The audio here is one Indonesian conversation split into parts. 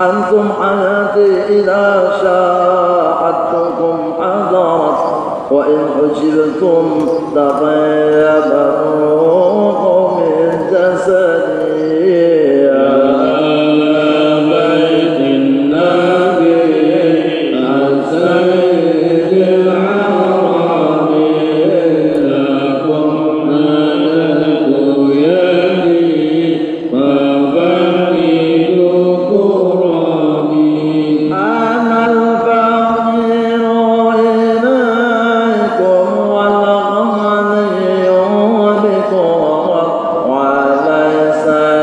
أنتم حياتي إذا شاهدتكم حضرت وإن حجبتم تغيب الروح من جسدي وليس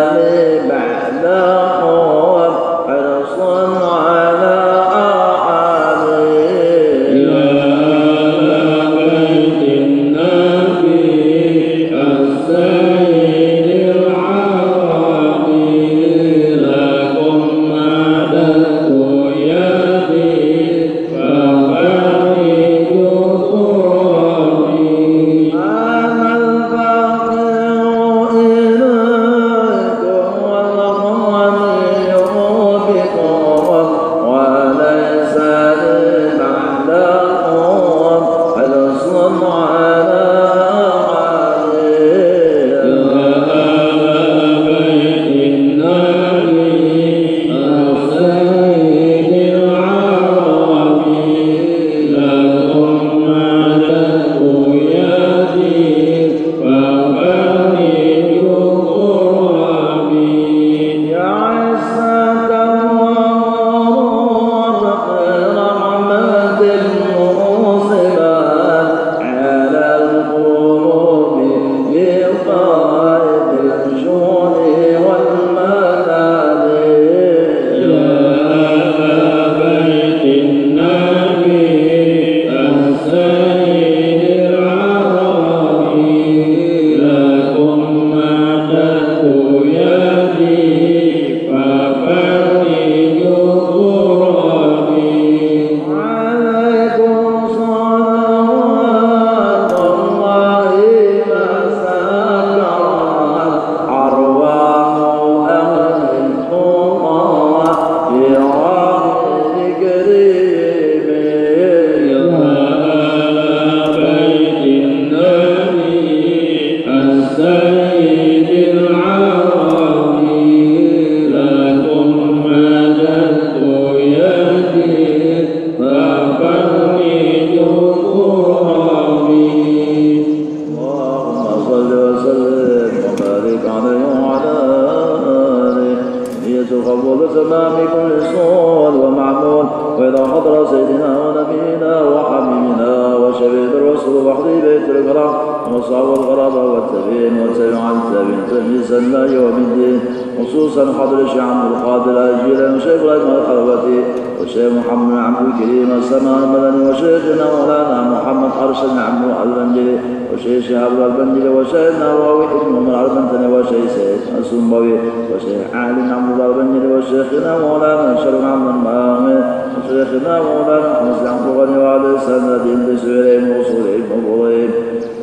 وبسما من كل سوء ومعمول. وإذا حضر سيدنا ونبينا وحبيبنا وشفيع الرسول وحدي بيت الكرام وصعب الغرابة والتبين والتبع التابين تمييزا لا يوم الدين، خصوصا حضر الشيخ عبد القادر أجيلا وشيخ إبراهيم الخلوتي وشيخ محمد عبد الكريم السماء المدني وشيخنا مولانا محمد أرشد عبد البنجلي وشيخ شهاب البنجلي وشيخنا راوي ابن عمر البنتني وشيخ سيد السنبوي وشيخ علي عبد البنجلي وشيخنا مولانا شرف عبد المامي وشيخنا مولانا حسن عبد الغني وعلى سند بسويرهم وصولهم وبوضهم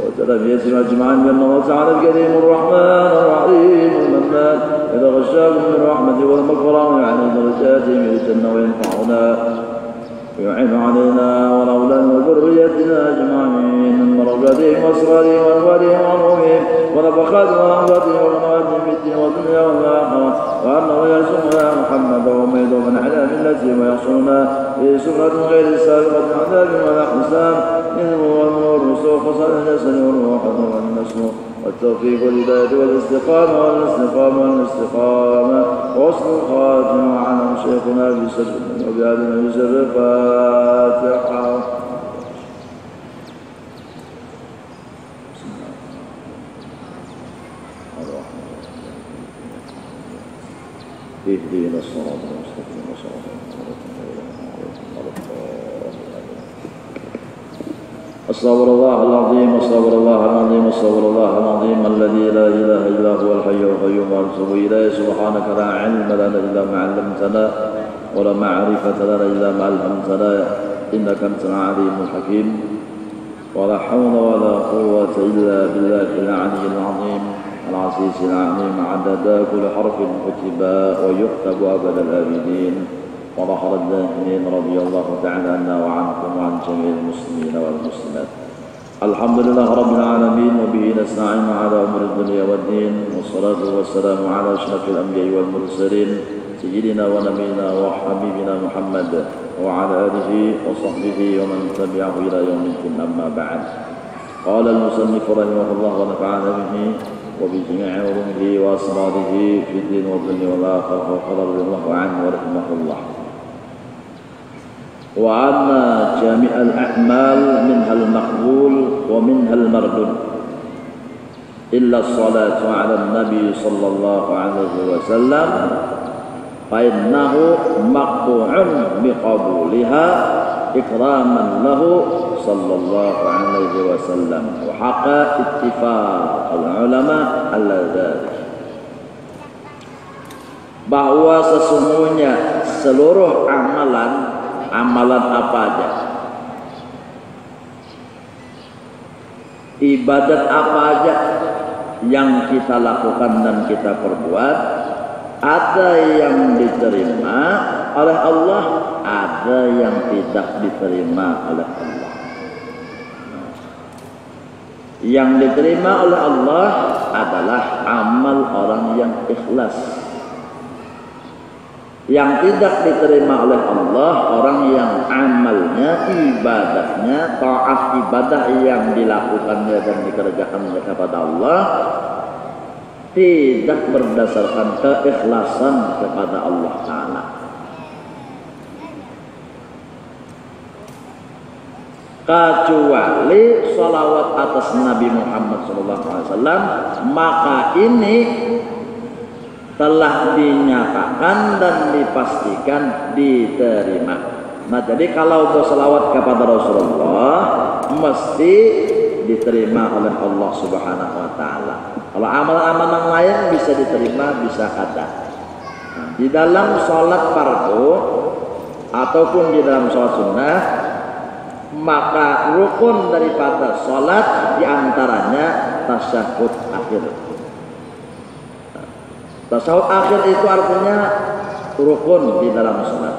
وتلاميذهم أجمعين من الله تعالى الكريم الرحمن الرحيم المنان إذا غشاكم من رحمته والمغفرة ويعلي درجاتهم إلى الجنة وينفعنا ويعين علينا والأولاد وذريتنا أجمعين من درجاتهم وأسرارهم وأنوارهم وعلومهم ونفخاتهم ورحمتهم ومنواتهم في الدين والدنيا والآخرة، وأنه يرزقنا محمد وميد من على ملته ويحصرنا في سفرة غير سابقة عذاب ولا حساب منه والنور سوق صالح الجسد والروح والنسل والتوفيق والهداية والاستقامة وحسن الخاتمة وعلى شيخنا بسجد وبعلم بسر الفاتحة. اهدنا الصراط المستقيم صراط أستغفر الله العظيم أستغفر الله العظيم أستغفر الله العظيم الذي لا إله إلا هو الحي القيوم وأتوب إليه. سبحانك لا علم لنا إلا ما علمتنا ولا معرفة لنا إلا ما علمتنا إنك أنت العليم الحكيم. ولا حول ولا قوة إلا بالله العلي العظيم العزيز العليم عدد كل حرف كتب ويكتب أبد الآبدين. وظهر الداخلين رضي الله تعالى عنا وعنكم وعن جميع المسلمين والمسلمات. الحمد لله رب العالمين وبه نستعين على أمر الدنيا والدين، والصلاة والسلام على أشرف الأنبياء والمرسلين سيدنا ونبينا وحبيبنا محمد وعلى آله وصحبه ومن تبعه إلى يوم الدين. أما بعد، قال المصنف رحمه الله ونفعنا به وبجميع علومه وأسراره في الدين والدنيا والآخرة، وقال رضي الله عنه ورحمه الله: وأن جميع الأعمال منها المقبول ومنها المردود إلا الصلاة على النبي صلى الله عليه وسلم فإنه مقطوع بقبولها إكراما له صلى الله عليه وسلم، وحقا اتفاق العلماء على ذلك. Bahwa sesungguhnya seluruh amalan apa aja, ibadat apa aja yang kita lakukan dan kita perbuat, ada yang diterima oleh Allah, ada yang tidak diterima oleh Allah. Yang diterima oleh Allah adalah amal orang yang ikhlas. Yang tidak diterima oleh Allah orang yang amalnya, ibadahnya, taat ibadah yang dilakukannya dan dikerjakannya kepada Allah tidak berdasarkan keikhlasan kepada Allah Ta'ala. Kecuali salawat atas Nabi Muhammad SAW, maka ini telah dinyatakan dan dipastikan diterima. Nah, jadi kalau berselawat kepada Rasulullah mesti diterima oleh Allah Subhanahu wa Ta'ala. Kalau amal-amal yang lain bisa diterima, bisa kada. Nah, di dalam sholat fardu ataupun di dalam sholat sunnah, maka rukun daripada sholat diantaranya tasyahud akhir. Tasyahud akhir itu artinya rukun di dalam sholat.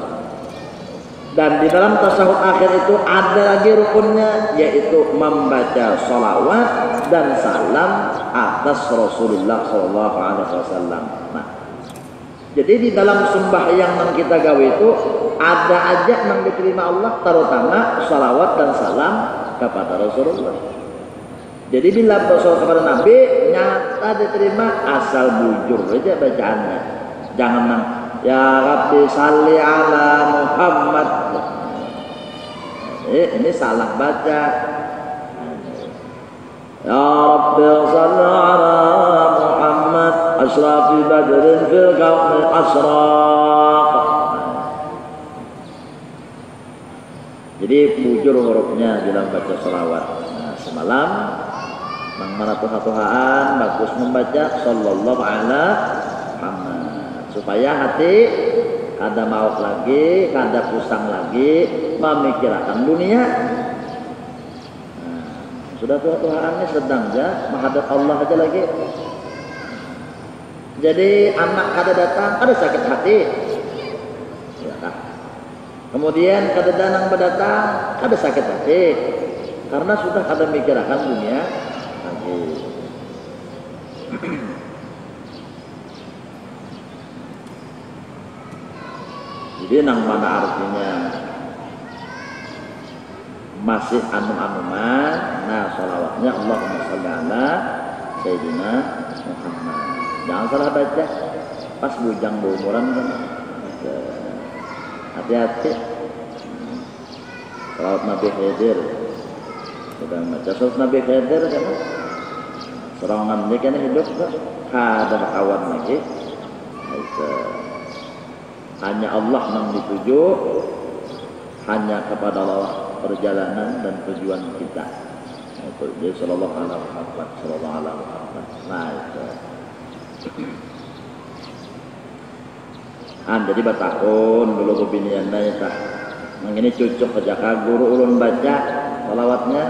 Dan di dalam tasyahud akhir itu ada lagi rukunnya, yaitu membaca sholawat dan salam atas Rasulullah SAW. Nah, jadi di dalam sembahyang yang kita gawe itu ada aja yang diterima Allah, terutama sholawat dan salam kepada Rasulullah. Jadi bila bersolat kepada Nabi nyata diterima asal bujur aja bacaannya. Jangan Ya Rabbi salli ala Muhammad. Ini salah baca. Ya Rabbi salli ala Muhammad asrafi badrin fil kauni asraq. Jadi bujur hurufnya dalam baca salawat. Nah, semalam mana tuhan-tuhan bagus membaca sallallahu ala Muhammad supaya hati kada mauk lagi, kada pusang lagi memikirkan dunia. Nah, sudah tuhan ini sedang aja menghadap Allah aja lagi. Jadi anak kada datang, kada sakit hati. Ya, nah. Kemudian kada danang berdatang, kada sakit hati karena sudah kada mikirkan dunia lagi. Jadi nang mana artinya masih anu-anuman, nah sholawatnya Allahumma sholli ala Sayyidina Muhammad. Jangan salah baca pas bujang berumuran kan. Hati-hati. Sholawat Nabi Khidir sudah baca sholawat Nabi Khidir kan serangannya kan hidup kan ada kawan lagi. Hanya Allah yang dituju, hanya kepada Allah perjalanan dan tujuan kita. Itu jadi sallallahu alaihi Muhammad, sallallahu alaihi Muhammad. Nah itu. Jadi batakun dulu kebiniannya itu. Yang ini cucuk kerja guru ulun baca salawatnya.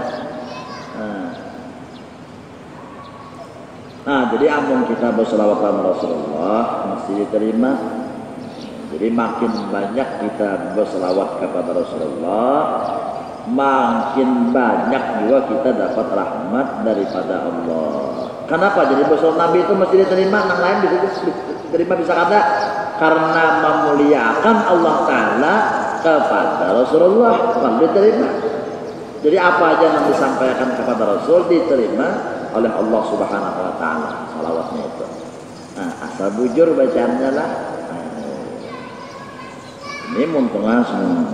Nah jadi amun kita bersalawat kepada Rasulullah mesti diterima. Jadi makin banyak kita berselawat kepada Rasulullah, makin banyak juga kita dapat rahmat daripada Allah. Kenapa? Jadi berselawat Nabi itu mesti diterima, yang lain bisa diterima bisa kada? Karena memuliakan Allah Ta'ala kepada Rasulullah, maka diterima. Jadi apa aja yang disampaikan kepada Rasul diterima oleh Allah Subhanahu Wa Ta'ala, salawatnya itu. Nah, asal bujur bacaannya lah. Ini muntungan semua.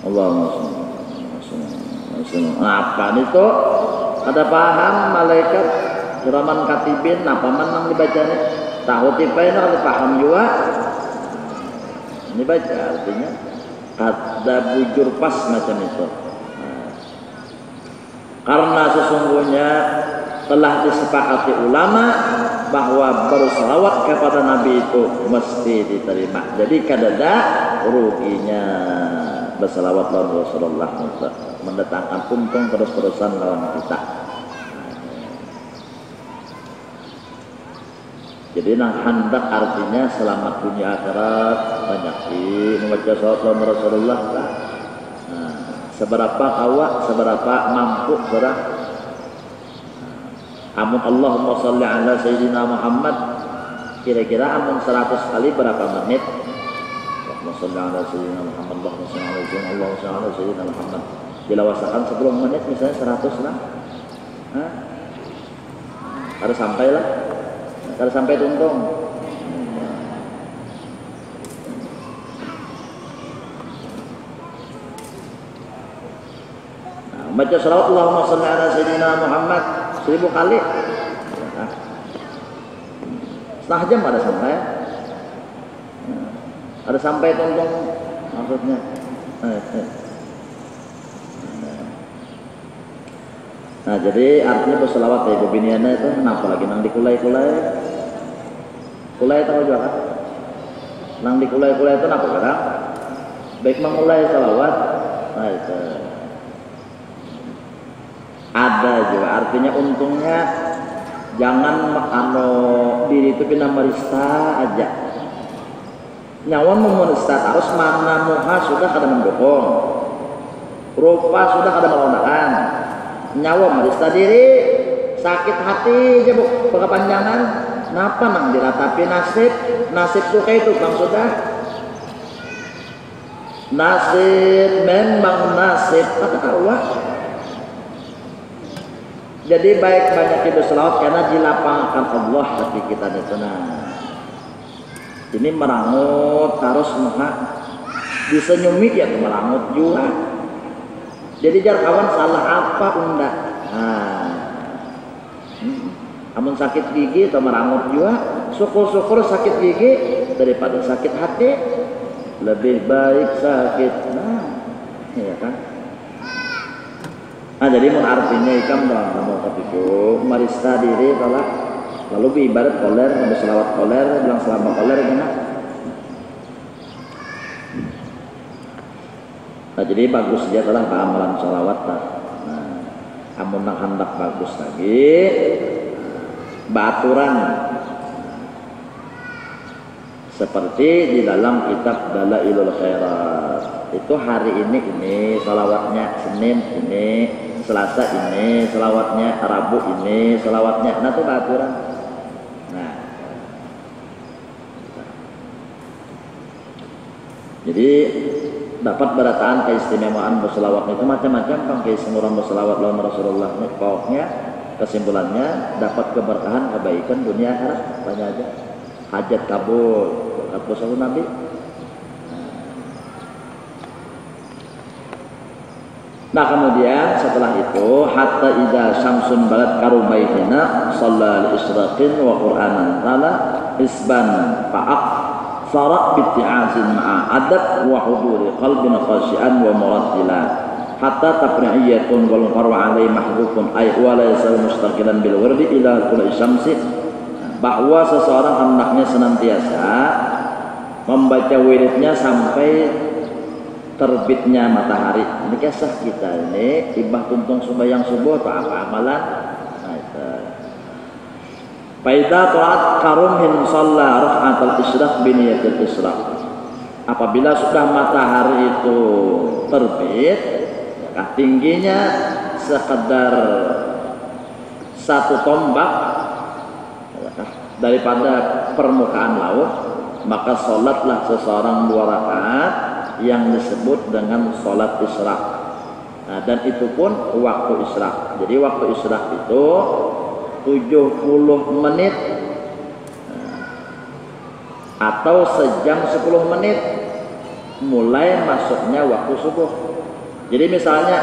Allahumma sholli. Apa itu? Ada paham malaikat kiraman katibin apa menang dibacanya? Tahu tipain ada paham juga. Ini baca artinya ada bujur pas macam itu. Karena sesungguhnya telah disepakati ulama bahwa berselawat kepada Nabi itu mesti diterima. Jadi kadada ruginya berselawat lawan Rasulullah mendatangkan untung terus-terusan lawan kita. Jadi nang hendak artinya selamat dunia akhirat banyak membaca salawat lawan Rasulullah. Nah, seberapa awak, seberapa mampu saudara. Amun Allahumma sholli ala Sayyidina Muhammad kira-kira amun 100 kali berapa menit? Allahumma sholli ala Sayyidina Muhammad, Allahumma sholli ala Sayyidina Muhammad. Dilawasakan 10 menit misalnya 100 lah. Harus sampai lah. Harus sampai tuntung. Nah, baca salawat Allahumma sholli ala Sayyidina Muhammad 1000 kali. Nah, setengah jam ada sampai. Nah, ada sampai tuntung maksudnya. Nah jadi artinya berselawat ya biniannya itu kenapa lagi nang dikulai-kulai. Kulai tahu juga kan? Nang dikulai-kulai itu kenapa kadang? Baik memulai salawat. Nah itu ada juga artinya untungnya jangan diri itu pindah merista aja. Nyawa memerista harus mana muha sudah kada mendukung, rupa sudah kada melondakan. Nyawa merista diri sakit hati aja bu kepanjangan. Napa nang diratapi nasib tuh kayak itu bang sudah nasib memang nasib kata Allah. Jadi baik banyak berselawat karena dilapangkan Allah hati kita itu. Nah Ini merangut terus maka disenyumi ya merangut juga. Jadi jar kawan salah apa enggak? Amun sakit gigi atau merangut juga, syukur-syukur sakit gigi daripada sakit hati. Lebih baik sakit, ya kan? Jadi mun artinya ikam dah mau kepiku marista diri tolak lalu ibarat koler, ada selawat koler, bilang selama koler gimana? Jadi bagus dia telah amalan selawat tak. Amun nak hendak bagus lagi, baturan seperti di dalam kitab Dalailul Khairat. Itu hari ini selawatnya, Senin ini, Selasa ini selawatnya, Rabu ini selawatnya. Nah itu baturan. Jadi dapat berataan keistimewaan berselawat itu macam-macam kan keistimewaan berselawat lawan Rasulullah. Pokoknya kesimpulannya dapat keberkahan kebaikan dunia akhirat banyak aja. Hajat kabul berkat bersalawat Nabi. Nah kemudian setelah itu hatta idza syamsun balat karubaihina shalla al-isyraqin wa qur'anan tala isban fa'aq sarak bitti'azin ma'a adab wa huduri qalbin khasyian wa murattila hatta tapri'iyatun wal farwa alai mahdhufun ay wa la yasal mustaqilan bil wardi ila kulli syamsi. Bahwa seseorang hendaknya senantiasa membaca wiridnya sampai terbitnya matahari. Ini kisah kita ini ibah tuntung sembahyang subuh atau apa amalan. Faida ta'at karumhin shalla rak'atul isyraq bi niyatil isyraq. Apabila sudah matahari itu terbit, tingginya sekedar satu tombak daripada permukaan laut, maka sholatlah seseorang 2 rakaat yang disebut dengan sholat isyraq. Dan itu pun waktu isyraq. Jadi waktu isyraq itu 70 menit atau sejam 10 menit mulai masuknya waktu subuh. Jadi misalnya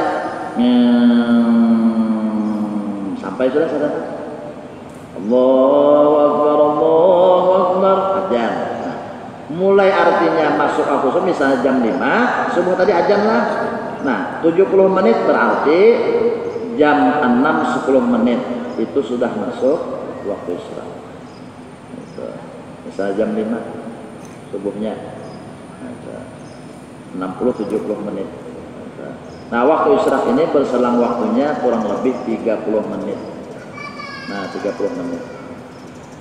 sampai sudah sadar Allahu Akbar azan. Mulai artinya masuk waktu subuh misalnya jam 5 subuh tadi azan lah. Nah 70 menit berarti jam 6 10 menit itu sudah masuk waktu isyraq. Misalnya jam 5 subuhnya 60-70 menit. Nah waktu isyraq ini berselang waktunya kurang lebih 30 menit. Nah 30 menit.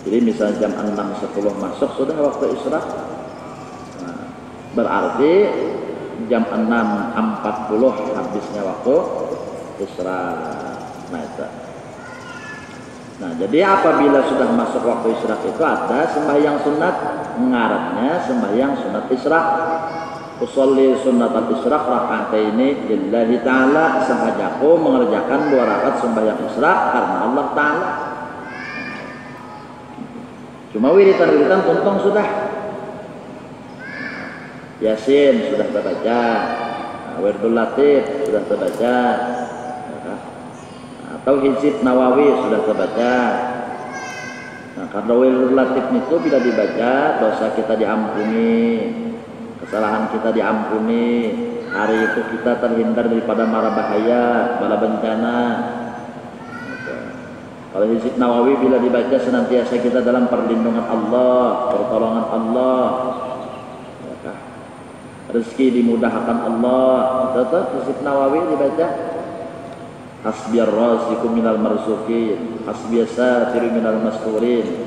Jadi misalnya jam 6.10 masuk sudah waktu isyraq. Nah, berarti jam 6.40 habisnya waktu isyraq. Nah jadi apabila sudah masuk waktu isyraq itu ada sembahyang sunat, ngarannya sembahyang sunat isyraq. Usolli sunat al-isyraq raka'ataini lillahi ta'ala, sengajaku mengerjakan 2 rakaat sembahyang isyraq karena Allah Ta'ala. Cuma wiritan-wiritan tuntung sudah. Yasin sudah terbaca, Wirdul Latif sudah terbaca, atau Hizib Nawawi sudah terbaca. Nah, karena Wirdul Latif itu bila dibaca dosa kita diampuni, kesalahan kita diampuni, hari itu kita terhindar daripada mara bahaya, bala bencana. Kalau Hizib Nawawi bila dibaca senantiasa kita dalam perlindungan Allah, pertolongan Allah, rezeki dimudahkan Allah. Tetap Hizib Nawawi dibaca. Hasbiyar raziqu minal marzuqin, hasbiyas satiru minal masturin,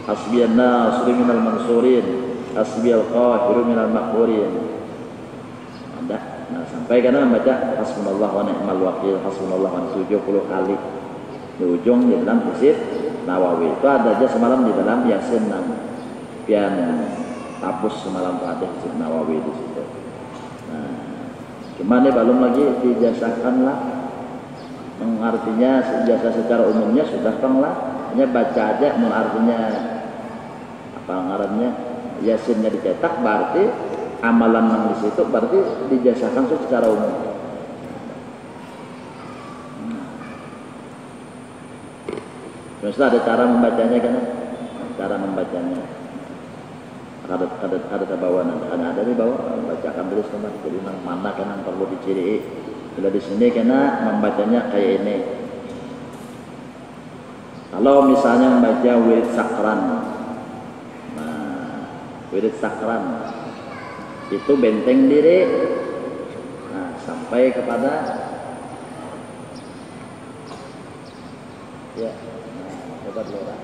hasbiyan nasiru minal mansurin, hasbiyal qahiru minal maqhurin. Nah, sampai karena membaca hasbunallah wa ni'mal wakil, hasbunallah wa 70 kali. Di ujung di dalam Hizib Nawawi itu ada aja semalam di dalam Yasin pian tapus semalam tuh ada Hizib Nawawi di situ. Nah, cuma ini belum lagi dijasakan lah. Artinya jasa secara umumnya sudah lah. Hanya baca aja artinya apa ngarannya Yasinnya dicetak berarti amalan yang di situ berarti dijasakan secara umum. Terus ada cara membacanya kan? Cara membacanya. Ada bawah nanti, ada di bawah bacakan tulis kan, jadi mana kan yang perlu diciri. Bila di sini kena membacanya kayak ini. Kalau misalnya membaca wirid sakran, nah wirid sakran itu benteng diri, nah sampai kepada ya, nah coba dulu.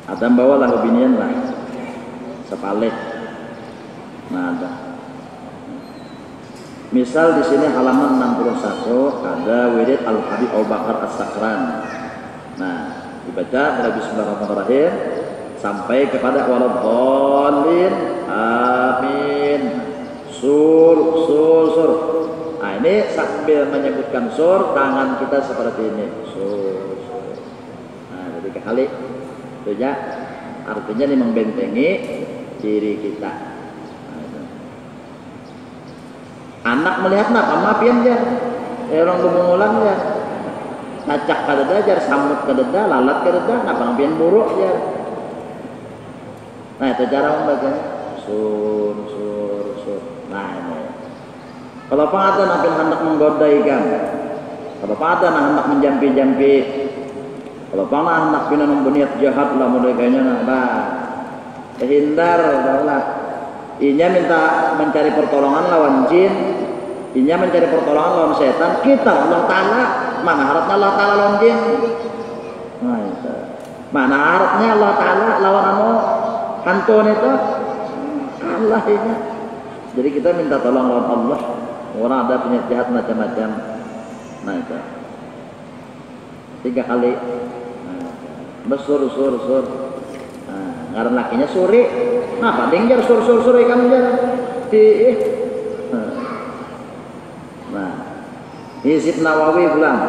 Ada bawalah opinian lah, sepalik. Nah ada. Misal di sini halaman 61 ada wirid Al-Habib Abu Bakar As-Sakran. Nah, dibaca pada bismillahirrahmanirrahim sampai kepada waladhdallin amin. Sur. Nah, ini sambil menyebutkan sur, tangan kita seperti ini. Sur. Nah, jadi kali itu ya. Artinya ini membentengi diri kita. Anak melihat apa maafin dia, orang mengulang dia, ngacak kadeda jar, samut kadeda, lalat kadeda, apa maafin buruk dia. Nah itu cara membacanya, sur. Nah ini. Kalau ada nak hendak menggodaikan, kalau ada nak hendak menjampi, kalau hendak pinanong berniat jahat lah mudahnya nah, terhindar lah. Inya minta mencari pertolongan lawan jin, inya mencari pertolongan lawan setan. Kita Allah Ta'ala, mana harapnya Allah Ta'ala lawan jin? Nah, itu. Mana harapnya Allah Ta'ala lawan hantu itu? Allah ini. Jadi kita minta tolong lawan Allah. Orang ada penyakit jahat macam-macam. Nah itu 3 kali. Nah, sur. Ngaran lakinya suri, nah paling jar sur ikan jar, nah, Hizib Nawawi pulang,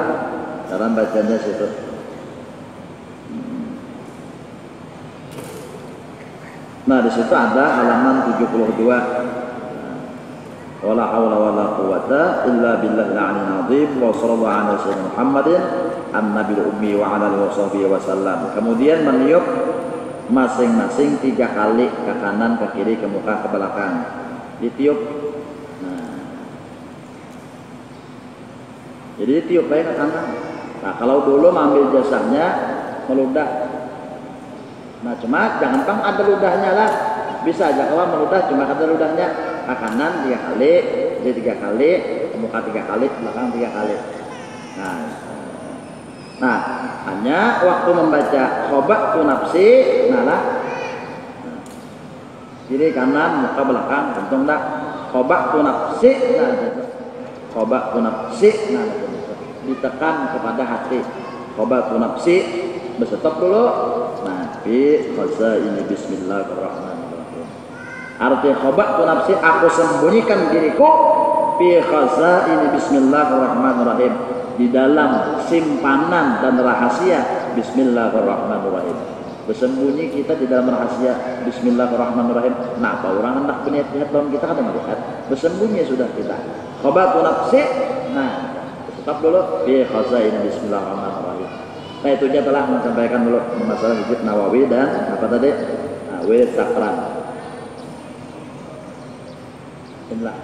cara bacanya situ. Nah di situ ada halaman 72. Wala haula wala quwwata illa billahil aliyyil azim wa sallallahu ala sayyidina Muhammadin an-nabiyil ummi wa ala alihi washabbihi wasallam. Kemudian meniup masing-masing 3 kali ke kanan, ke kiri, ke muka, ke belakang, ditiup. Nah, jadi ditiup baik ke kanan. Nah kalau dulu mengambil jasanya meludah. Nah cuma jangan pang ada ludahnya lah, bisa aja kalau meludah cuma ada ludahnya. Ke kanan 3 kali, jadi 3 kali, ke muka 3 kali, ke belakang 3 kali. Nah, hanya waktu membaca khobatu nafsi, kiri kanan muka belakang, untung tak khobatu nafsi, khobatu nafsi, ditekan kepada hati, khobatu nafsi, berstop dulu. Nah, fi khazaini bismillahirrahmanirrahim. Arti khobatu nafsi, aku sembunyikan diriku, fi khazaini bismillahirrahmanirrahim. Di dalam simpanan dan rahasia bismillahirrahmanirrahim. Bersembunyi kita di dalam rahasia bismillahirrahmanirrahim. Nah, apa orang hendak berniat-niat dalam kita kan melihat bersembunyi sudah kita. Khobatu nafsi. Nah, tetap dulu fi khazain bismillahirrahmanirrahim. Nah, itu dia telah menyampaikan dulu masalah Hizib Nawawi dan apa tadi? Nah, wirid sakran. Inilah.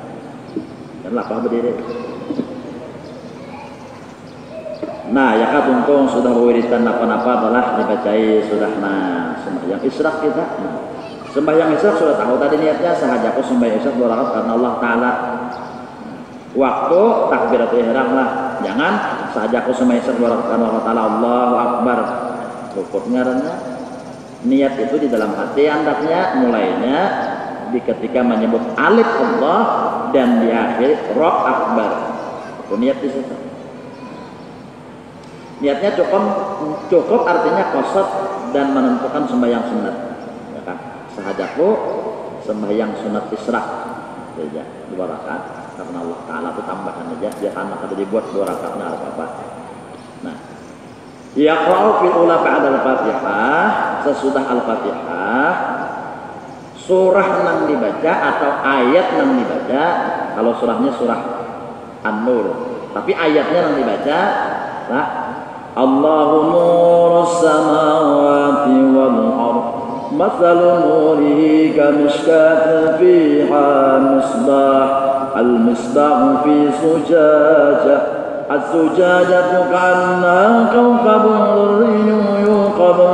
Dan apa berdiri? Nah, ya kan untung sudah wiridan apa-apa telah dibacai sudah. Nah, sembahyang isyraq kita. Nah, sembahyang isyraq sudah tahu tadi niatnya sahajaku sembahyang isyraq 2 rakaat karena Allah Ta'ala. Waktu takbiratul ihram lah. Jangan sahajaku sembahyang isyraq 2 rakaat karena Allah Ta'ala. Allahu Akbar. Cukup ngarannya. Niat itu di dalam hati hendaknya mulainya di ketika menyebut alif Allah dan di akhir Roh Akbar. Itu niat di situ. Niatnya cukup artinya qasad dan menentukan sembahyang sunat. Ya kan? Sahajaku sembahyang sunat isyraq. Ya, 2 rakaat karena Allah Ta'ala itu tambahan aja. Dia anak ada dibuat 2 rakaat apa-apa. Nah, Yaqra'u fil ula ba'da al-Fatihah, sesudah al-Fatihah surah nang dibaca atau ayat nang dibaca. Kalau surahnya surah An-Nur, tapi ayatnya nang dibaca lah. Allahu nurus samawati wal ardh mathalu nurihi kamishkatin fiha misbah al-misbah fi zujajah az-zujajatu ka'annaha kawkabun durriyyun yuqadu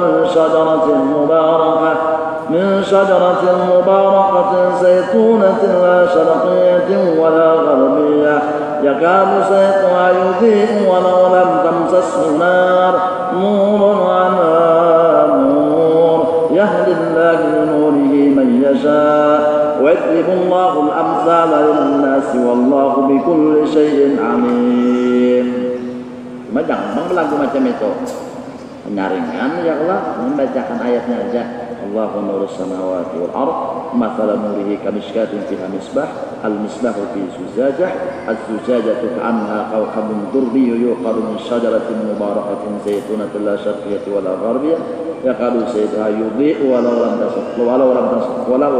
min shajaratin mubarakah zaytunatin la sharqiyyatin wa la gharbiyyah yakadu zaytuha yudhi'u walau lam tamsashu nar nurun 'ala nur yahdi Allahu li nurihi man yasha' wa yadribu Allahu al-amthala lin-nasi wallahu bikulli shay'in 'alim. Cuma jangan lagu macam itu, menyaringkan ya Allah, membacakan ayatnya aja. Allahu nurus samawati wal ardh mathalu nurihi kamishkatin fiha misbah al-misbahu fi zujajah az-zujajatu ka'annaha kawkabun durriyyun yuqadu min shajaratin mubarakatin zaytunatin la sharqiyyatin wa la gharbiyyah yakadu zaytuha yudhi'u walau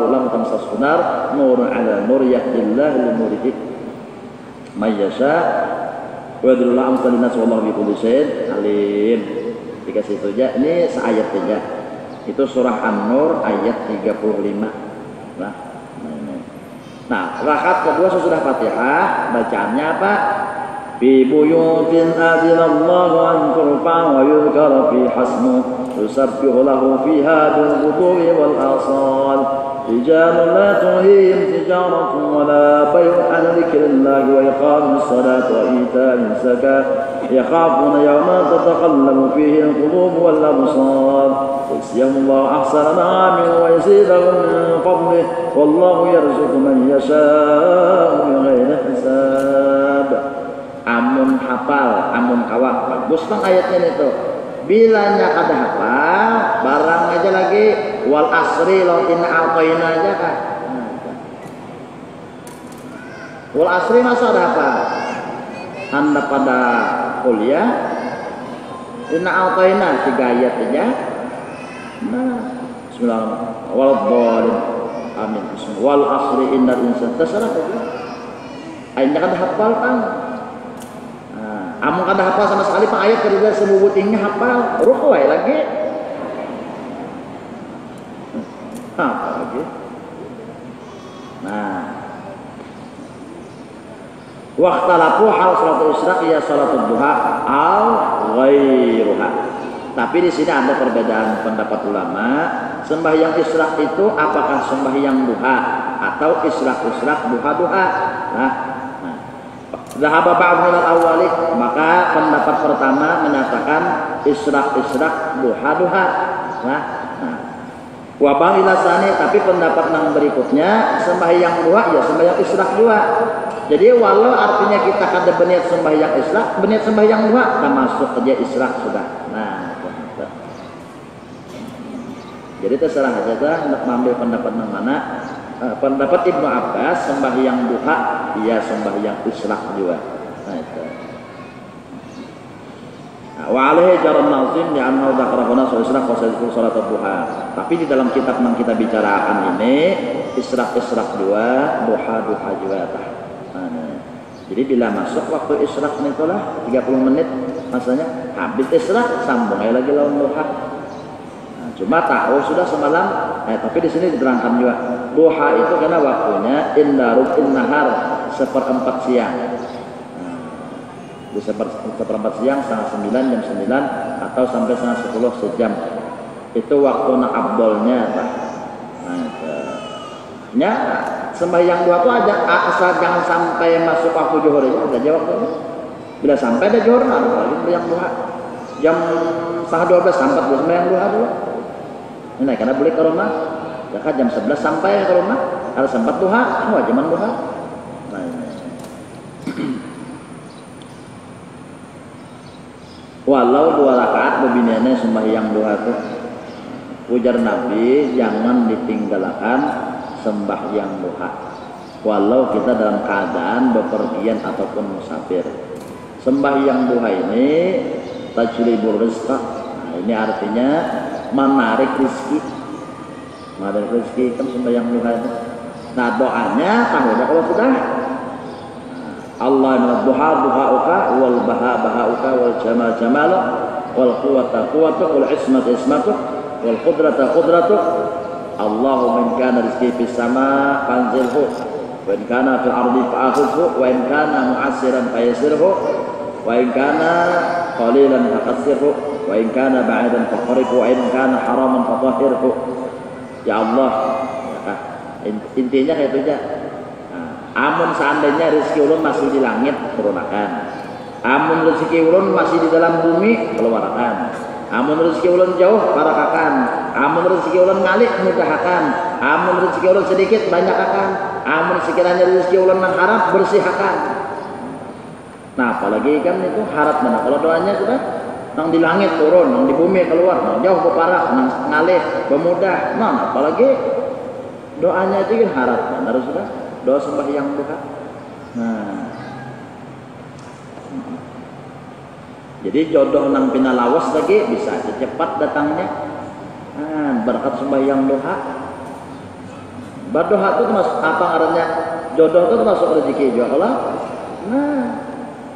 lam tamsashu nar nurun 'ala nur yahdillahu li nurihi may yasha' wa yadullu amsal nas wallahu bi kulli syai'in alim. Dikasih itu aja, ini seayat saja. Itu surah An-Nur ayat 35. Nah, rakaat kedua sesudah Fatihah bacaannya apa? Fi buyutin adzinallahu an turfa wa yuzkara fi hasmu yusabbihu lahu fiha bil ghudwi wal asal rijalun la tulhihim tijaratun wa la bay'un an dzikrillahi wa iqamis salati wa ita'is zakah yakhafuna yawman tataqallabu fihi al-qulub wal absar yajzihum Allahu ahsana ma 'amilu wa yazidahum min fadlihi wallahu yarzuqu man yasha'u bighairi hisab. Amun hafal, amun kawah, bagus bang ayatnya itu. Bilanya kada hafal, barang aja lagi wal asri lo inna a'tayna aja kan. Wal asri masa ada apa? Anda pada kuliah inna a'tayna 3 ayat aja. Nah, bismillahirrahmanirrahim. Wal dhalin. Amin. Wal asri innal insana terserah aja. Ayatnya kada hafal kan? Amun kada hafal sama sekali pak ayat kerja sebubutingnya hafal, ruku lagi. Apa lagi? Nah, waqtalafu hal salatul isyraq ya salatul duha al ghairuha. Tapi di sini ada perbedaan pendapat ulama, sembahyang isyraq itu apakah sembahyang duha atau isyraq duha. Nah, Zahaba ba'd min al-awwali, maka pendapat pertama menyatakan isyraq duha. Nah, wa ba'ila tsani, tapi pendapat yang berikutnya sembahyang duha ya sembahyang isyraq duha. Jadi walau artinya kita kada berniat sembahyang isyraq, berniat sembahyang duha, termasuk aja isyraq sudah. Nah, jadi terserah aja dah untuk mengambil pendapat yang mana. Pendapat Ibnu Abbas sembahyang duha ia sembahyang isyraq juga. Nah itu. Wa alaihi jaran nazim ya anna dzakarana isyraq wa salat duha. Tapi di dalam kitab yang kita bicarakan ini isyraq dua, duha juga. Nah, jadi bila masuk waktu isyraq itulah 30 menit masanya habis isyraq sambung lagi lawan duha. Cuma tahu sudah semalam, tapi di sini diterangkan juga duha itu karena waktunya indarul nahar 1/4 siang. Di 1/4 siang, setengah 9, jam 9 atau sampai setengah 10 sejam. Itu waktu abdolnya, Pak. Nah, sembahyang duha itu aja asal jangan sampai masuk waktu zuhur aja aja waktunya. Bila sampai ada zuhur, sembahyang duha. Jam setengah 12 sampai sembahyang duha dulu. Nah, karena boleh ke rumah, ya kan jam 11 sampai ke rumah, kalau sempat duha, wajiban duha. Nah, walau 2 rakaat bebiniannya sembahyang duha itu, ujar Nabi jangan ditinggalkan sembahyang duha. Walau kita dalam keadaan bepergian ataupun musafir, sembahyang duha ini tajlibur rizqa. Nah, ini artinya menarik rezeki. Menarik rezeki kan sembahyang duha itu. Nah, doanya tahunya kalau sudah Allah duha duhauka wal bahauka wal jamal jamalu wal quwwata quwwatuk wal ismatu ismatuk wal qudrata qudratuk. Allahumma in kana rizqi fis sama fanzilhu wa in kana fil ardi fa'akhidhu wa in kana mu'assiran fayassirhu wa in kana qalilan faqassirhu wa in kana ba'idan faqribhu wa in kana haraman fatahhirhu. Ya Allah, intinya kayak itu aja. Amun seandainya rezeki ulun masih di langit, turunkan. Amun rezeki ulun masih di dalam bumi, keluarkan. Amun rezeki ulun jauh, barakakan. Amun rezeki ulun ngalih, mudahkan. Amun rezeki ulun sedikit, banyakkan. Amun sekiranya rezeki ulun nang harap, bersihkan. Nah, apalagi kan itu harap mana? Kalau doanya sudah nang di langit turun, nang di bumi keluar, nang jauh beparak, nang ngalih, bemudah. Nah, apalagi doanya itu kan harap. Harus sudah doa sembahyang duha. Nah, jadi jodoh nang pinalawas lagi bisa cepat datangnya. Nah, berkat sembahyang duha. Berdoa itu termasuk apa artinya? Jodoh itu termasuk rezeki juga kalau. Nah,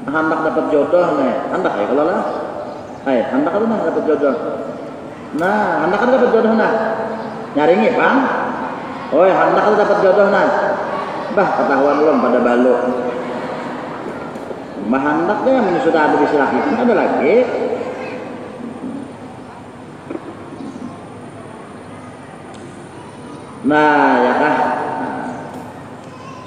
hendak dapat jodoh nih, hendak ya kalau lah. Hai, hendak itu nah dapat jodoh. Nah, hendak kan dapat jodoh nah. Nyaringi, Bang. Oi, hendak itu dapat jodoh nah. Bah, ketahuan belum pada balok. Mahandaknya yang sudah ada di silaki kan ada lagi. Nah, ya kah?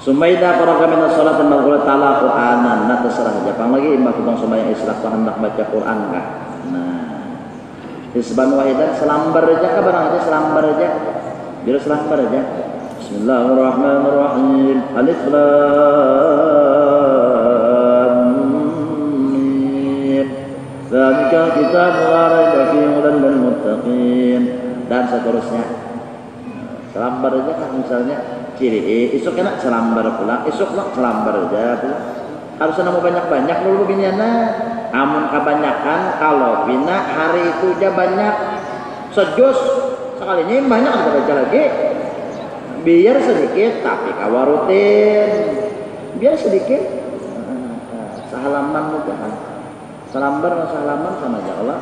Sumaida para kami salat dan maqul ta'ala Qur'anan. Nah, terserah aja. Pang lagi imbah kita sembahyang islah hendak baca Quran kah? Nah. Hisban wahidan selambar aja kah barang aja selambar aja. Bila selambar aja. Bismillahirrahmanirrahim. Alif lam mim. Dzalika kitabun la raiba fihi hudan lil muttaqin. Dan seterusnya. Selambar aja kan misalnya ciri isuk enak selambar pula isuk nak selambar aja pula harus nama banyak-banyak dulu beginiana amun kebanyakan kalau bina hari itu aja banyak sejus sekalinya banyak ada baca lagi biar sedikit tapi kawarutin biar sedikit sehalaman juga selambar sama sehalaman sama aja Allah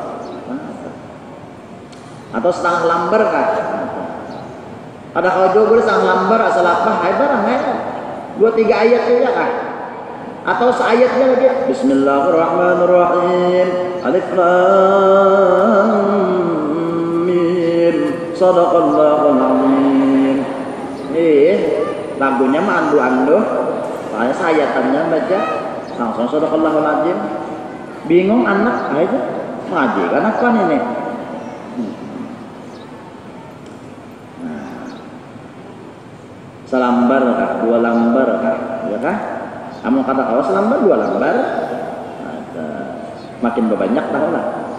atau setengah lambar kah ada kalau jauh boleh sang lambar asal apa hai barang hai 2-3 ayat saja kah atau seayatnya lagi Bismillahirrahmanirrahim Alif lam mim Shadaqallahul azim lagunya mah andu-andu soalnya sayatannya baca langsung Shadaqallahul azim bingung anak aja ngaji kan apa ini selambar kah, 2 lambar kah, ya kah? Kamu kata kalau selambar 2 lambar, makin banyak tahu lah.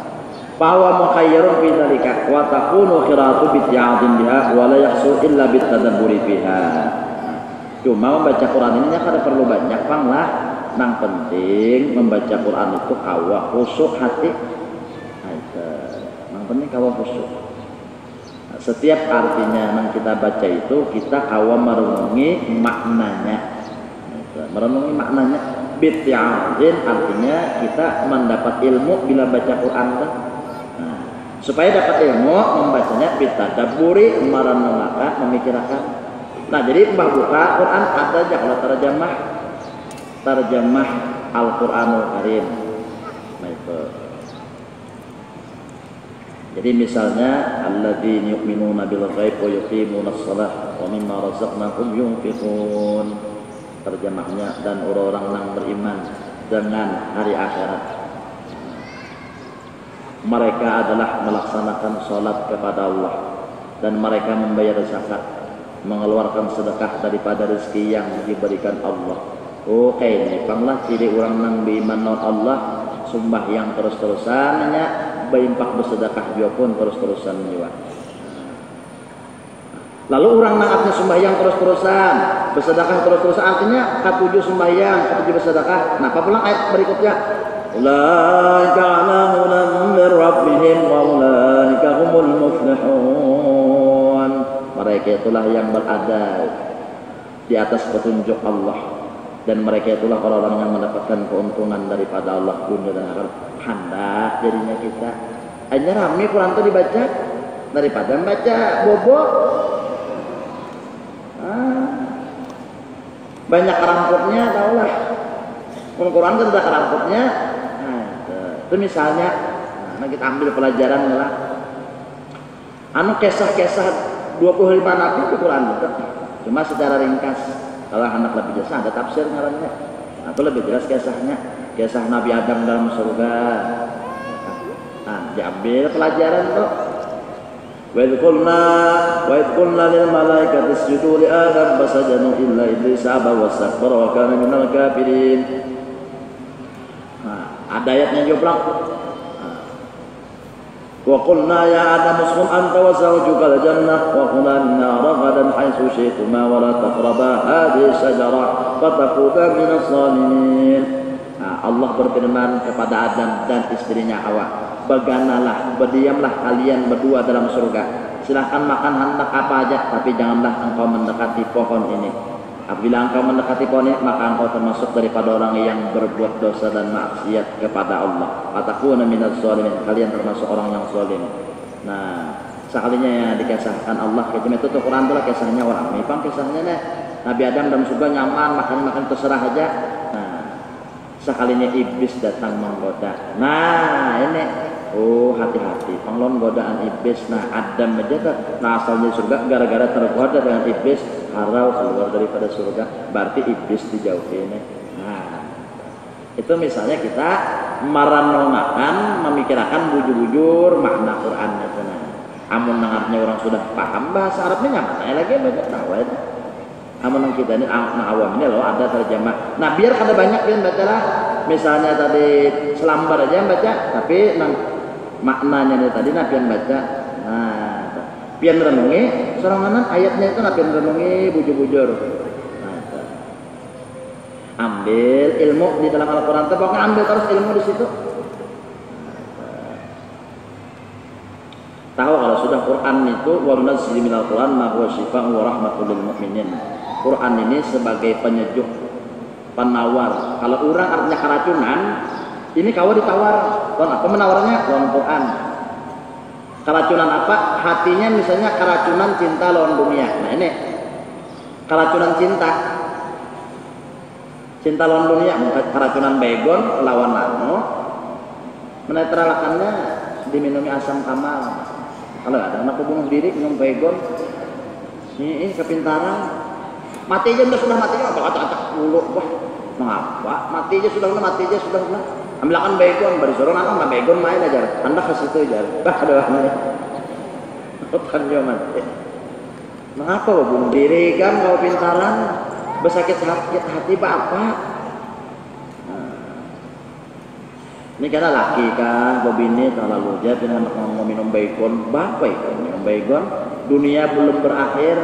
Bahwa mukhayyarun fi dzalika wa takunu qira'atu bi i'adin biha wa la yahsul illa bit tadabburi fiha. Cuma membaca Quran ini kada perlu banyak pang lah. Nang penting membaca Quran itu kawa khusyuk hati. Nang penting kawa khusyuk. Setiap artinya yang kita baca itu kita awam merenungi maknanya. Merenungi maknanya bitya'in artinya kita mendapat ilmu bila baca Quran. Nah, supaya dapat ilmu membacanya bitadabburi merenungkan memikirkan. Nah, jadi mbah buka Quran ada aja kalau terjemah Al-Qur'anul Karim. Nah, itu. Jadi misalnya alladzina yu'minuna bil ghaib wa yuqimunas shalah wa mimma razaqnahum yunfiqun. Terjemahnya dan orang-orang yang beriman dengan hari akhirat. Mereka adalah melaksanakan salat kepada Allah dan mereka membayar zakat, mengeluarkan sedekah daripada rezeki yang diberikan Allah. Oke, ini panglah ciri orang yang beriman Allah sembahyang terus-terusannya berimpak bersedekah juga pun terus-terusan juga. Lalu orang naatnya sembahyang terus-terusan, bersedekah terus-terusan artinya katujuh sembahyang, katujuh bersedekah. Nah, apa pula ayat berikutnya? Ulaika ala hudan min rabbihim wa ulaika humul muflihun. Mereka itulah yang berada di atas petunjuk Allah, dan mereka itulah orang-orang yang mendapatkan keuntungan daripada Allah dunia dan akhirat. Hendak jadinya kita hanya rame Quran itu dibaca daripada membaca bobo. Banyak keramputnya, tahulah. Quran kan ada keramputnya. Itu misalnya, kita ambil pelajaran lah. Kisah-kisah 25 nabi itu Quran juga. Cuma secara ringkas. Kalau anak lebih jelas ada tafsir ngarannya. Itu lebih jelas kisahnya. Kisah Nabi Adam dalam surga. Diambil pelajaran tuh. Wa idh qulna lil malaikati isjudu li Adam fasajadu illa iblis aba wastakbara wa kana minal kafirin. Ada ayatnya juga. Wa qulna ya Adam uskun anta wa zawjuka al-jannah wa kula minha ragadan haitsu syi'tuma wa la taqraba hadhihi syajarah fatakuna minas zalimin. Allah berfirman kepada Adam dan istrinya Hawa, berdiamlah kalian berdua dalam surga. Silahkan makan hendak apa aja, tapi janganlah engkau mendekati pohon ini. Apabila engkau mendekati pohon ini, maka engkau termasuk daripada orang yang berbuat dosa dan maksiat kepada Allah. Fatakuna minaz zalimin, kalian termasuk orang yang zalim. Nah, sekalinya yang dikisahkan Allah, itu tuh Quran itulah kisahnya orang. Memang kisahnya nih, Nabi Adam dalam surga nyaman, makan terserah aja. Nah, sekalinya iblis datang menggoda. Nah, ini hati-hati, penglon godaan iblis. Nah, Adam aja asalnya surga gara-gara tergoda dengan iblis, harau keluar daripada surga, berarti iblis dijauhi ini. Nah, itu misalnya kita merenungkan, memikirkan bujur-bujur makna Quran itu. Nah, amun dengarnya orang sudah paham bahasa Arabnya nyaman lagi baca tahu itu. Amun kita ini awam ini loh ada terjemah. Nah, biar kada banyak yang baca lah. Misalnya tadi selambar aja yang baca, tapi maknanya tadi nabi yang baca. Nah, pian renungi sorangan ayatnya itu nabi renungi bujur-bujur. Nah, ambil ilmu di dalam Al-Qur'an, pokoknya ambil terus ilmu di situ. Tahu kalau sudah Quran itu wa nunazzilu minal Qur'an ma huwa syifaa'un wa rahmatul lil mu'minin. Quran ini sebagai penyejuk, penawar. Kalau orang artinya keracunan, ini kau ditawar. Apa menawarnya? Lawan Quran. Keracunan apa? Hatinya misalnya keracunan cinta lawan dunia. Nah, ini keracunan cinta. Cinta lawan dunia, keracunan begon lawan nano. Menetralkannya diminumi asam kamal. Kalau ada anak bunuh diri minum begon, ini kepintaran. Mati aja sudah mati aja, acak-acak dulu. Wah, mengapa? Mati aja sudah. Ambilkan begon, bari sorong anak begon main aja. Anda ke situ aja. Ada mana? Bukan dia mati. Mengapa bunuh diri kan kau pintaran? Bersakit hati bapak. Ini karena laki kan, bobine terlalu aja dengan mau minum begon, bapak itu minum begon. Dunia belum berakhir.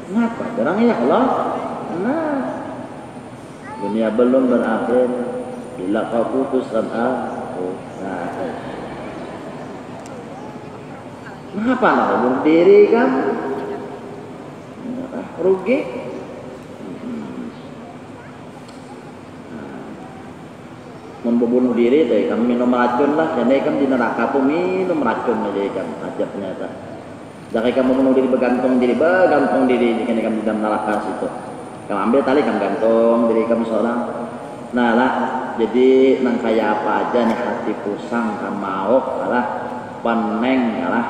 Kenapa? Jarang ya Allah. Nah, dunia belum berakhir. Bila kau putus dan aku. Nah, kenapa nak bunuh diri kan? Rugi. Membunuh diri deh, kamu minum racun lah. Jadi kamu di neraka tuh minum racun aja kamu ajabnya tak. Jangan kamu bunuh diri bergantung diri jika kamu di dalam neraka situ. Kamu ambil tali kamu gantung diri kamu seorang. Nah lah, jadi nang kayak apa aja nih hati pusang kamu mau lah peneng lah.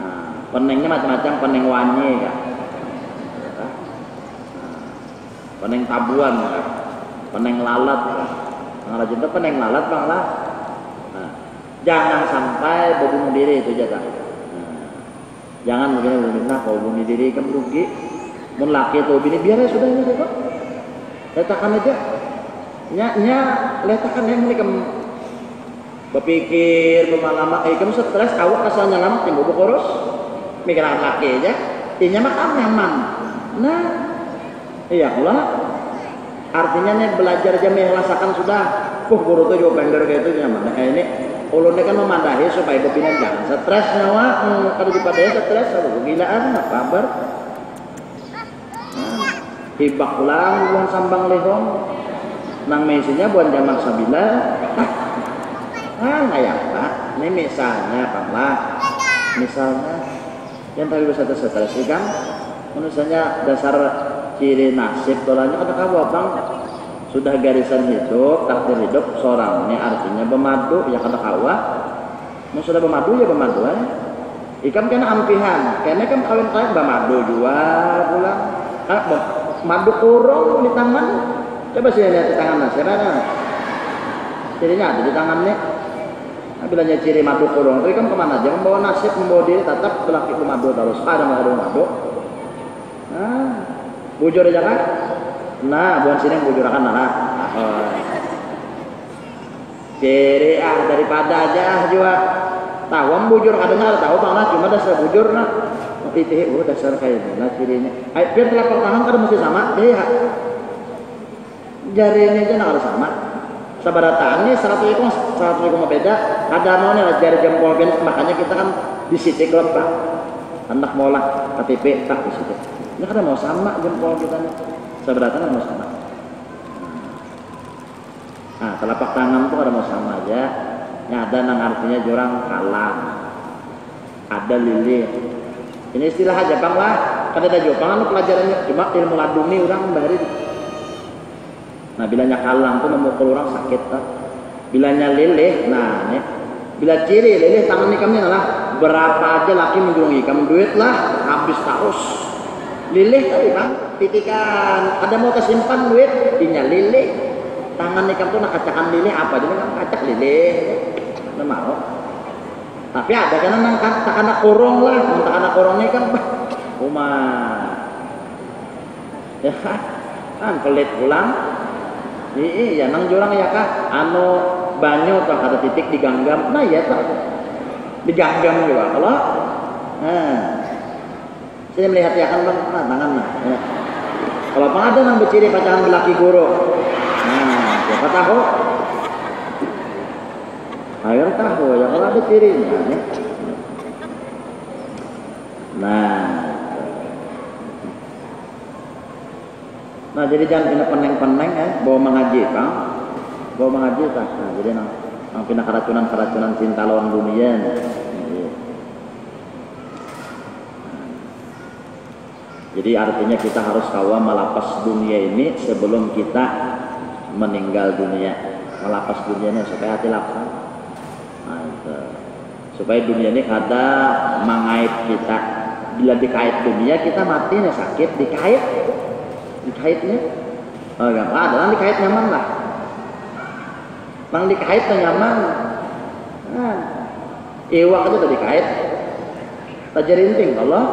Nah, penengnya macam-macam, peneng wanyi kan. Peneng tabuan kan. Peneng lalat kan. Nah, rajin itu peneng lalat bang lah. Nah, jangan sampai berbunuh diri itu aja tak. Jangan begini, kalau bunuh diri kamu rugi. Mun laki atau bini biar ya sudah ini kok. Letakkan aja. Nya letakkan yang ini kamu berpikir berlama-lama. Kamu stres awak asalnya lama timbul bokoros. Mikiran laki aja. Inya makan nyaman. Nah, iya Allah. Artinya nih belajar aja merasakan sudah. guru tuh juga pengen kayak itu nyaman. Kayak ini ulunnya kan memandahi supaya kepinan jangan stres nyawa. Kalau dipadai stres, aku gilaan apa kabar? Hibak ulang buang sambang lehong. Nang mesinya buat jamak sabila. Kayak apa? Ini misalnya Pak, misalnya yang tadi bisa stres ikan, menurutnya dasar ciri nasib tolanya kata kamu bang sudah garisan hidup takdir hidup seorang ini artinya bermadu ya kata kawa mau sudah bermadu ya bermadu ikan kena ampihan kayaknya kan kawin kawin bermadu jual pulang madu kurung di tangan coba sih lihat di tangan nasi mana cirinya ada di tangannya bilanya ciri madu kurung tapi kan kemana aja membawa nasib membawa diri tetap berlaki bermadu terus ada madu bujur aja kan nah bukan sini bujur akan nah ciri daripada aja juga tahu bujur kadangnya tahu bang cuma dasar bujur nah itu dasar kayak ini nah cirinya biar telapak tangan kan mesti sama ya jari ini aja nggak harus sama sabaratannya 100 ekor beda ada maunya jari jempol makanya kita kan di situ klub pak hendak molah KTP tak di situ ini kan mau sama jempol kita nih seberatan mau sama nah telapak tangan tuh ada mau sama aja yang ada nang artinya jurang kalah ada lilin ini istilah aja bang lah kan ada jawaban pelajarannya cuma ilmu laduni orang dari nah bilanya kalang tuh memukul orang sakit tak bilanya lilih nah nih bila ciri lilih tangan ikamnya adalah berapa aja laki menjurung ikam duit lah habis terus lilih tadi bang titikan ada mau kesimpan duit inya lilih tangan ikam tuh nak kacakan lilih apa jadi kan kacak lilih nggak mau tapi ada kan nang anak kurung lah untuk anak kurungnya kan rumah ya kan pelit pulang iya nang jurang ya kak anu banyu tak ada titik diganggam nah ya tak diganggam juga kalau saya melihat ya kan bang tangan nah ya. Kalau bang ada nang berciri pacaran belaki guru nah siapa tahu ayo tahu ya kalau ada cirinya ya. Nah jadi jangan pindah peneng-peneng bawa mengaji bang bawa mengaji tak nah, jadi nang pindah keracunan cinta lawan dunia jadi artinya kita harus kawal melapas dunia ini sebelum kita meninggal dunia melapas dunianya supaya hati lapang nah, supaya dunia ini kada mengait kita bila dikait dunia kita matinya sakit dikaitnya oh gak ada dikait nyaman lah bang dikait nyaman nah iwak aja tadi dikait tak jerinting kalau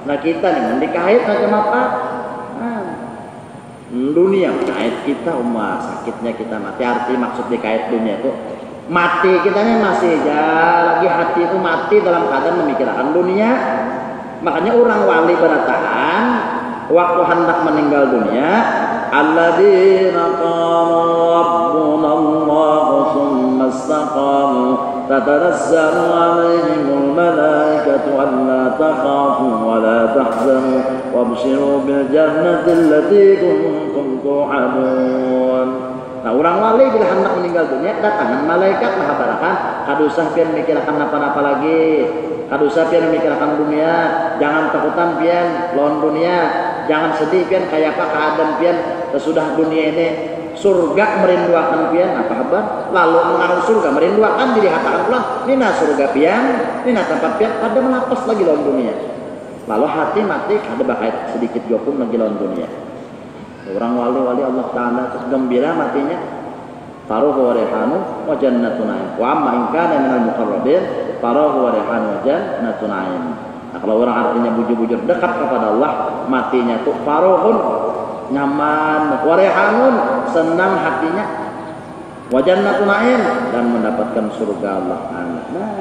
nah kita nih dikait macam apa nah, dunia kait kita sakitnya kita mati arti maksud dikait dunia itu mati kita nih masih aja lagi hati itu mati dalam keadaan memikirkan dunia makanya orang wali beratahan waktu hendak meninggal dunia alladzina qalu rabbuna Allah summa istaqamu tatanazzalu alaihimul malaikatu alla takhafu wa la tahzanu wabshiru bil jannati allati kuntum tu'adun. Nah orang wali bila hendak meninggal dunia datangan malaikat menghabarkan kadusah pian mikirkan apa-apa lagi kadusah pian mikirkan dunia jangan takutan pian lawan dunia jangan sedih pian kayak apa keadaan pian sesudah dunia ini surga merinduakan pian apa kabar lalu mengarang surga merinduakan jadi hatakan pulang nina surga pian nina tempat pian ada melapas lagi lawan dunia lalu hati mati ada bakal sedikit jokun lagi lawan dunia. Orang wali-wali Allah Ta'ala gembira matinya faruhu wa rihanu wa jannatun na'im wa amma in kana minal muqarrabin faruhu wa rihanu wa jannatun na'im. Nah kalau orang artinya bujur-bujur dekat kepada Allah matinya tuh faruhun nyaman wa rihanun senang hatinya wa jannatun na'im dan mendapatkan surga Allah. Nah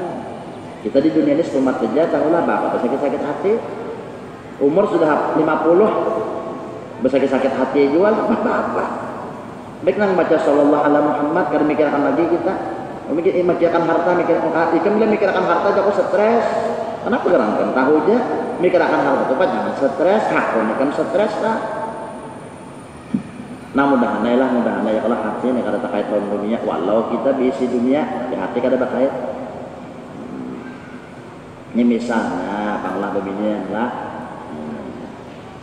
kita di dunia ini selamat saja tahulah bapak sakit-sakit hati umur sudah 50 bersakit-sakit hati jual apa-apa Baik nang baca sallallahu alaihi Muhammad karena mikirkan lagi kita. Mikirkan harta, mikirkan harta jago stres. Kenapa gerangkan tahu aja mikirkan harta itu jangan stres, hakun kan stres lah. Nah mudah-mudahan ya kalau hati ini kada terkait dengan dunia, walau kita bisi dunia di hati kada terkait. Ini misalnya panglah beginian lah.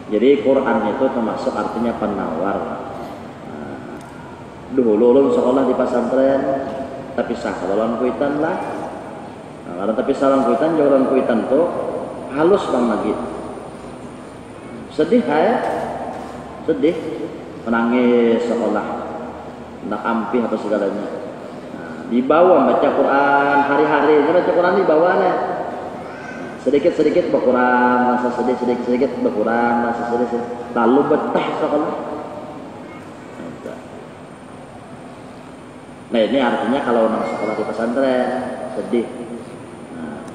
Jadi Quran itu termasuk artinya penawar. Dulu ulun sekolah di pesantren tapi sakalon kuitan lah. Karena tapi salam kuitan jalan kuitan tuh halus bang lagi. Sedih sedih menangis sekolah nak ampih apa segalanya. Dibawa baca Quran hari-hari, baca Quran dibawanya. Sedikit-sedikit berkurang, rasa sedikit-sedikit berkurang, rasa sedikit lalu betah sekolah. Nah ini artinya kalau orang sekolah di pesantren sedih,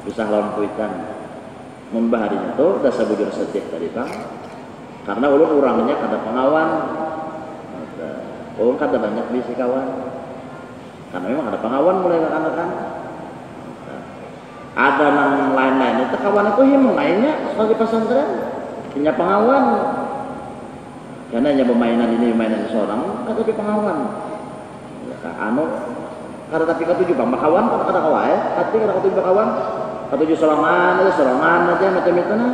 bisa lawan kuitan. Membaharinya tuh udah sebujur sedih tadi bang, karena ulun orangnya kada pengawan, ulun kada banyak bisi kawan, karena memang ada pengawan mulai anak-anak. Ada nang lain-lain itu kawan itu him mainnya sebagai pesantren, punya pengawan, karena hanya permainan ini mainan seorang, kata tapi pengawan. Kada tapi ketujuh bang kawan, kada kawan hati kada ketujuh kawan, ketujuh serangan aja macam itu nah.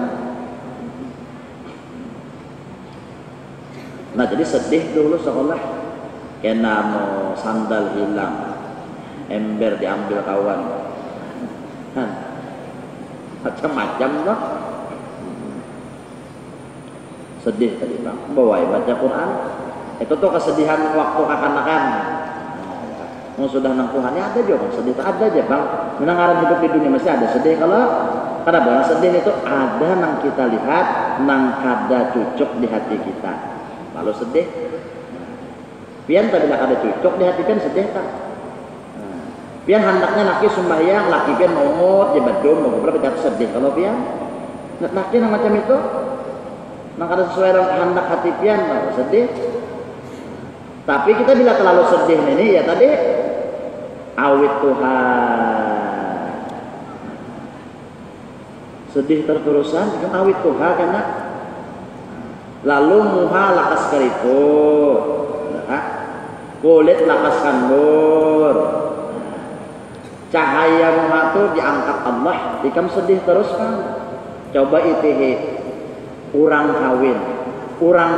Nah jadi sedih dulu sekolah, kena mau sandal hilang, ember diambil kawan, kan macam-macam loh. Sedih tadi bang, bawa baca Quran, itu tuh kesedihan waktu kanak-kanak. Mau sudah nang Tuhan ya ada juga bang sedih, ada aja bang. Menangaran hidup di dunia masih ada sedih. Kalau kada bang sedih itu ada nang kita lihat, nang kada cocok di hati kita. Kalau sedih, pian tak bila kada cocok di hati pian sedih tak. Pian hendaknya laki sembahyang, laki pian mau jebadum, mau berapa jatuh sedih. Kalau pian, laki nang macam itu, nang kada sesuai dengan hendak hati pian, sedih. Tapi kita bila terlalu sedih ini ya tadi awit Tuhan sedih terterusan kan awit Tuhan karena lalu muha lakas keriput kulit lakas kandur cahaya muha itu diangkat Allah dikam sedih terus kan. Coba itihi urang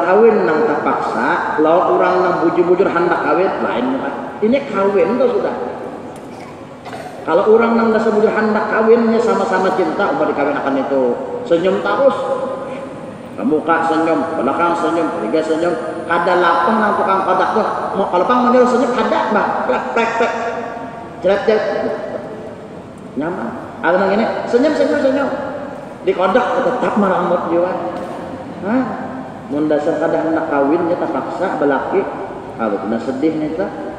kawin nang terpaksa lalu orang nang bujur-bujur hendak kawin lain muha ini kawin itu sudah. Kalau orang nang dasar bujur hendak kawinnya sama-sama cinta umpah dikawinakan itu senyum terus, muka senyum, belakang senyum, ketiga senyum, kada lapang nang tukang kodak tuh mau kalau pang manggil senyum kada mbak plek jerat nyaman. Ada nang ini senyum di kodak tetap meramut juga. Mun dasar kada hendak kawinnya terpaksa belaki kalau kena sedih nih tak.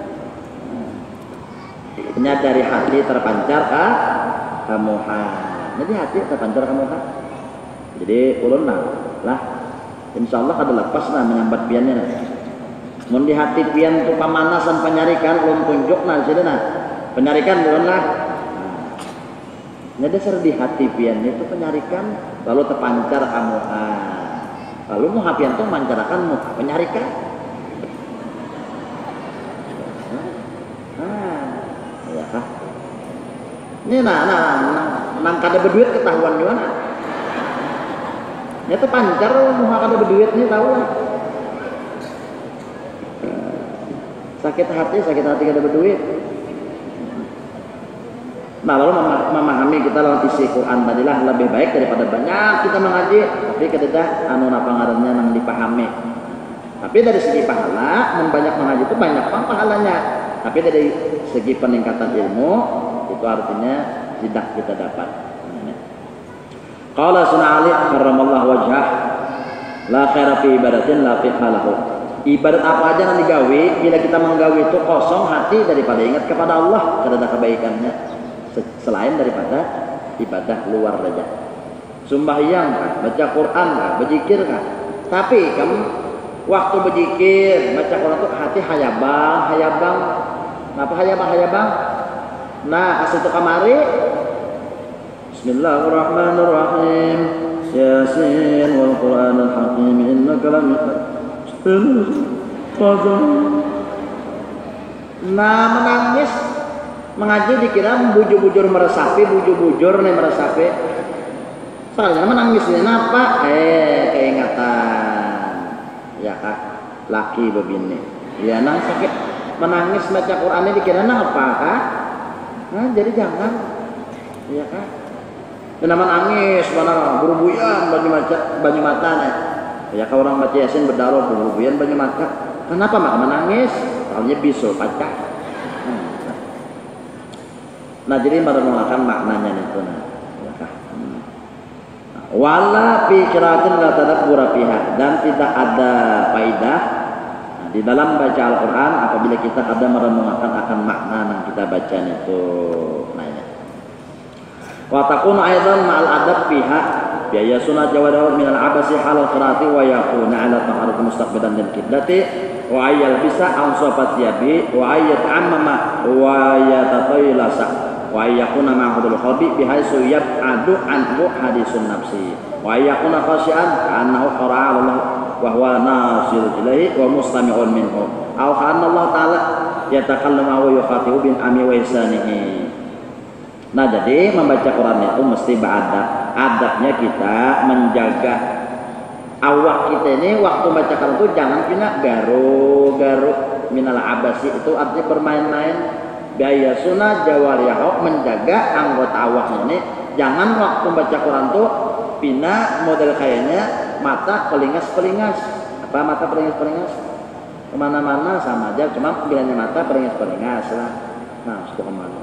Dari hati terpancar kamuha. Jadi hati terpancar kamuha. Jadi ulun lah insyaallah kada lepas lah menyambat piannya nah. Mun di hati pian tu pamanasan penyarikan ulun tunjuk nah sini nah. Penyarikan ulun lah. Jadi dasar di hati pian itu penyarikan lalu terpancar kamuha. Lalu muha pian tu memancarkan muha penyarikan. Ini nang kada berduit ketahuan gimana? Ini tuh pancar muha kada berduit nih tahu lah. Sakit hati kada berduit. Nah lalu memahami kita lawan isi Quran tadilah lebih baik daripada banyak kita mengaji tapi kada napa ngarannya nang dipahami. Tapi dari segi pahala banyak mengaji itu banyak pahalanya. Tapi dari segi peningkatan ilmu itu artinya tidak kita dapat. Qala sunna Ali karramallahu wajhah la khaira fi ibadatin la fiqha lahu. Ibadat apa aja yang digawe bila kita menggawe itu kosong hati daripada ingat kepada Allah, kada ada kebaikannya selain daripada ibadah luar saja. Sembahyang kah, baca Quran kah, berzikir kah. Tapi kamu Waktu berzikir baca Quran tuh hati hayabang. Napa hayabang? Nah, kasih itu kamari. Bismillahirrahmanirrahim. Yasin wal Qur'anil hakim innaka nah, menangis mengaji dikira bujur-bujur meresapi, soalnya menangisnya napa? Keingatan ya kak, laki begini ya nang sakit menangis baca Qurannya dikira apa kak? Nah jadi jangan ya kak, kenapa nangis mana buru-buyan banyu mata nih ya kak, orang baca Yasin berdarah buru-buyan banyu mata, kenapa mak menangis? Soalnya bisul baca. Nah jadi merenungkan maknanya itu ya kak. Wala fi qiraatin la tadabbura fiha, dan tidak ada faidah di dalam baca Al-Qur'an apabila kita ada merenungkan akan makna yang kita baca itu. Nah ya. Wa takunu aidan ma'al adab fiha biaya sunnah jawadahu min al-abasi halal qiraati wa yakuna ala taharruk mustaqbilan lil qiblati wa ayyal bisa ansafat yabi wa ayyat ammama wa yatataylasa wa yakuna ma'hudul qalbi bihaisu yab'adu anhu hadisun nafsi wa yakuna khashian ka'annahu qara'a Allah wa huwa nasir ilaihi wa mustami'un minhu aw ka'anna Allah ta'ala yatakallamu wa yukhatibu bin ami wa ihsanihi. Nah jadi membaca Quran itu mesti adabnya kita menjaga awak kita ini waktu baca Quran itu jangan kena garu minal abasi, itu artinya bermain-main. Biaya sunnah jawariyahu, menjaga anggota awaknya ini jangan waktu baca Quran tuh pina model kayaknya mata pelingas apa mata pelingas kemana-mana sama aja, cuma pilihannya mata pelingas lah. Nah suka kemana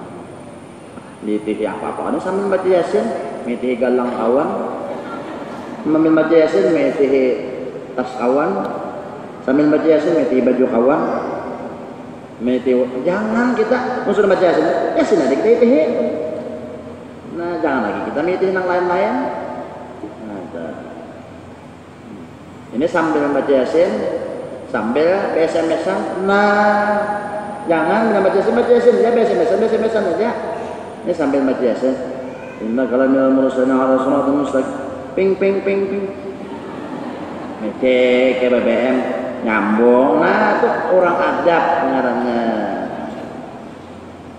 di TV apa-apa ini sambil baca Yasin metihi galang kawan, sambil baca Yasin metihi tas kawan, sambil baca Yasin metihi baju kawan. Jangan kita sudah baca Yasin adik kita. Nah jangan lagi kita metihi yang lain-lain. Nah, ini sambil membaca Yasin sambil SMS-an. Nah jangan baca Yasin ya SMS-an aja. Ini sambil baca Yasin. Inna kalamil mursalina ala suratul mustaqim. Ping. Mecek ke BBM nyambung. Nah itu orang adab ngarannya.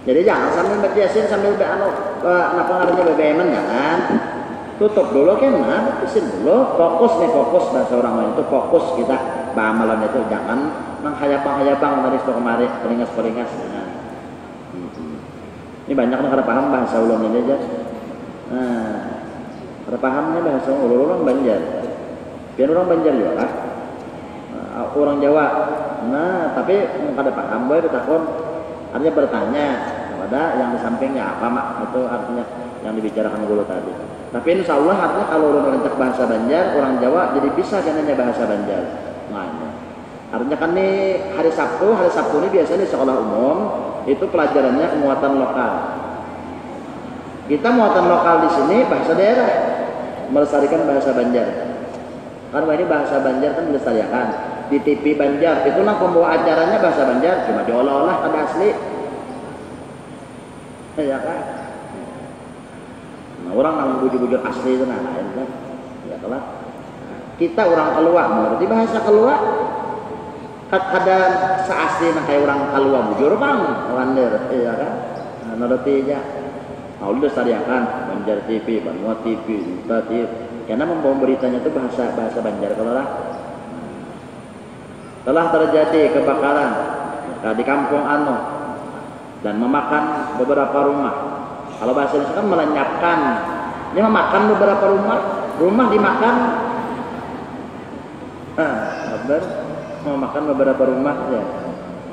Jadi jangan sambil baca Yasin sambil kenapa ngarannya BBM jangan. Tutup dulu kan, Yasin dulu. Fokus bahasa orang lain itu fokus kita bamalan itu, jangan menghayabang dari situ kemari peringas. Ini banyak yang kada paham bahasa ulun ini aja. Nah, kada pahamnya bahasa ulun Banjar. Biar orang Banjar juga lah. Orang Jawa. Nah, tapi kada paham boy takon. Artinya bertanya kepada yang di sampingnya apa mak, itu artinya yang dibicarakan dulu tadi. Tapi insya Allah artinya kalau orang rencak bahasa Banjar, orang Jawa jadi bisa kenanya bahasa Banjar. Nah, artinya kan nih hari Sabtu ini biasanya di sekolah umum itu pelajarannya muatan lokal. Kita muatan lokal di sini bahasa daerah, melestarikan bahasa Banjar. Karena ini bahasa Banjar kan dilestarikan di TV Banjar. Itulah pembawa acaranya bahasa Banjar, cuma diolah-olah kada asli. Ya kan? Nah, orang yang bujur-bujur asli itu nah lain kan. Ya telah. Kita orang keluar, berarti bahasa keluar ada seasli kayak orang keluar bujur bang, wander, iya kan? Nah, nodoti-nya. Nah, udah sediakan Banjar TV, Banua TV, Duta TV. Karena membawa beritanya itu bahasa Banjar kalau lah. Telah terjadi kebakaran di kampung Ano dan memakan beberapa rumah. Kalau bahasa Indonesia kan melenyapkan. Ini memakan beberapa rumah dimakan. Benar. Memakan beberapa rumah ya.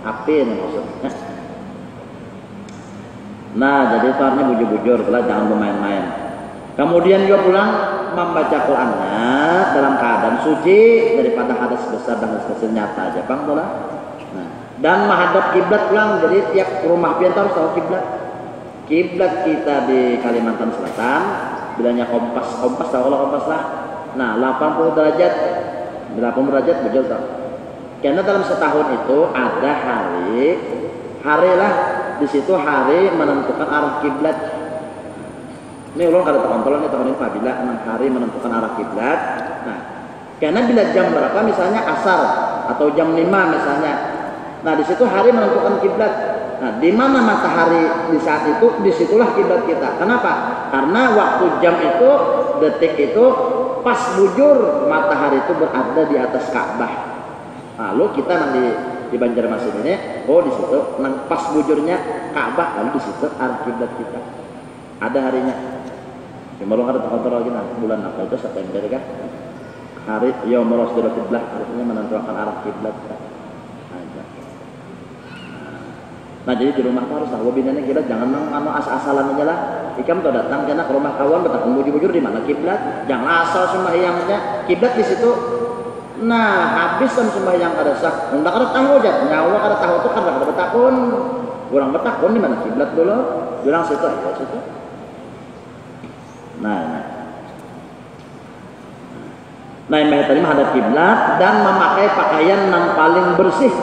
Api ini maksudnya. Nah, jadi itu artinya bujur-bujur, jangan bermain-main. Kemudian juga pulang membaca Qurannya dalam keadaan suci daripada hadas besar dan hadas kecil nyata aja, bang, lah. Nah, dan menghadap kiblat pulang. Jadi tiap rumah pian harus tahu kiblat. Kiblat kita di Kalimantan Selatan, bilangnya kompas tahu kalau kompas lah. Nah, 80 derajat bujur tak. Karena dalam setahun itu ada hari lah di situ hari menentukan arah kiblat. Ini ulun kada terkontrol nih tahun ini apabila 6 hari menentukan arah kiblat. Nah, karena bila jam berapa misalnya asar atau jam 5 misalnya. Nah, di situ hari menentukan kiblat. Nah, di mana matahari di saat itu, disitulah kiblat kita. Kenapa? Karena waktu jam itu, detik itu pas bujur matahari itu berada di atas Ka'bah. Lalu kita nanti di Banjarmasin ini, di situ pas bujurnya Ka'bah, lalu di situ arah kiblat kita. Ada harinya. Cuma lu ada kontrol lagi nanti bulan apa itu September kan? Hari Yaumul Qiblah artinya menentukan arah kiblat. Nah jadi di rumah harus tahu binanya kiblat, jangan asal-asalan aja lah. Ikam tuh datang karena ke rumah kawan bertakun bujur-bujur di mana kiblat, jangan asal sembahyangnya kiblat di situ. Nah habis kan sembahyang kada sah, ndak ada tahu aja nyawa kada tahu tuh kada bertakun, kurang bertakun di mana kiblat dulu, bilang situ aja situ. Nah yang tadi menghadap kiblat dan memakai pakaian yang paling bersih.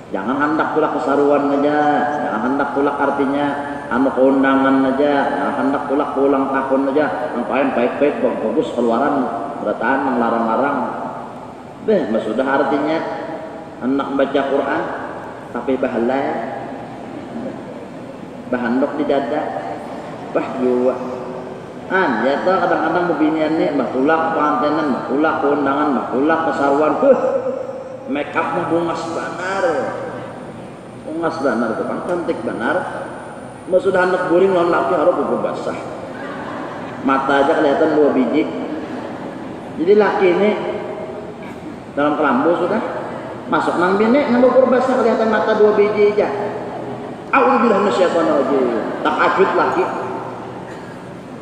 Jangan hendak tulak kesaruan aja, jangan hendak tulak artinya keundangan aja, jangan hendak tulak pulang tahun aja, ngapain baik-baik bagus keluaran berataan yang larang-larang. Sudah artinya hendak baca Quran tapi bahalai, bahandok di dada, jua. Ya tuh kadang-kadang beginiannya tulak pengantinan, tulak keundangan, tulak kesaruan, make up bungas banar itu kan cantik benar. Sudah anak guring lawan laki harus buku basah, mata aja kelihatan 2 biji. Jadi laki ini dalam kelambu sudah masuk nang bini nang buku basah kelihatan mata 2 biji aja. A'udzubillahi minasyaitonir rajim. Takajud laki.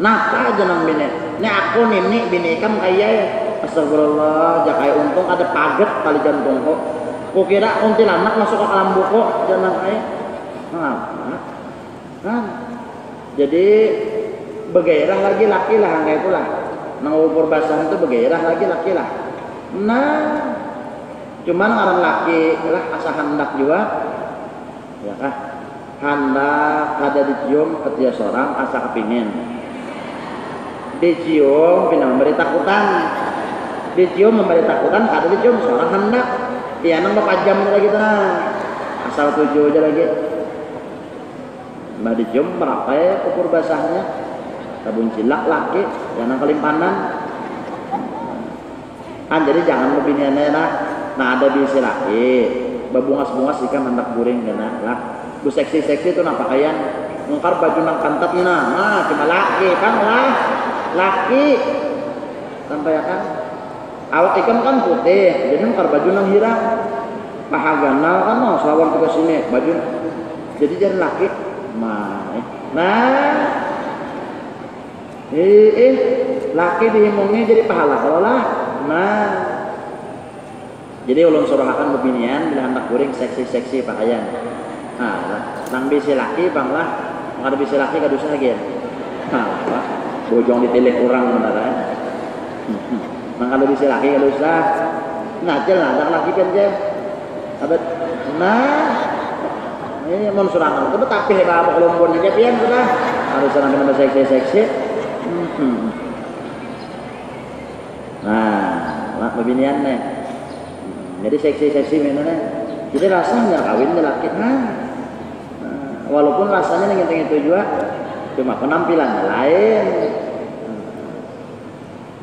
Napa aja nang bini. Ini aku nini bini ikam kaya ya. Astagfirullah, jakai untung ada paget kali jantung kok. Kukira kuntilanak masuk ke kelambu kok jangan kaya. Kan. Jadi begairah lagi laki lah kayak itulah. Nang ubur basah itu begairah lagi laki lah. Nah, cuman orang laki lah asa hendak juga. Ya kah? Hendak ada dicium ketia seorang asa kepingin. Dicium pinang memberi takutan. Dicium memberi takutan kada dicium seorang hendak. Iya nang berapa jam lagi nah. Asal 7 aja lagi. Mbak dicium berapa ya ukur basahnya? Tabun cilak laki yang nang kelimpanan. Jadi jangan lebihnya lah. Nah ada bisi laki babungas-bungas jika mendak guring kena lah. Bu seksi-seksi itu nampak pakaian ngungkar baju nang pantat nah cuma laki kan lah. Laki sampai kan awak ikan kan putih jadi ngungkar baju nang hirang paha ganal kan selawan ke sini baju jadi jangan laki laki dihimungnya jadi pahala kalau lah jadi ulun surahakan bebinian bila hendak guring seksi-seksi pakaian nang bisi laki bang lah ada bisi laki kadusa lagi bojong ditelek kurang beneran nang kalau bisi laki kadusa ngajel lah ada laki kan je abet ini mau surangan itu tapi hebat kelompok aja pian sudah harus serang seksi-seksi lah bebinian nih jadi seksi-seksi mainannya jadi rasanya kawin laki walaupun rasanya nginting itu juga cuma penampilannya lain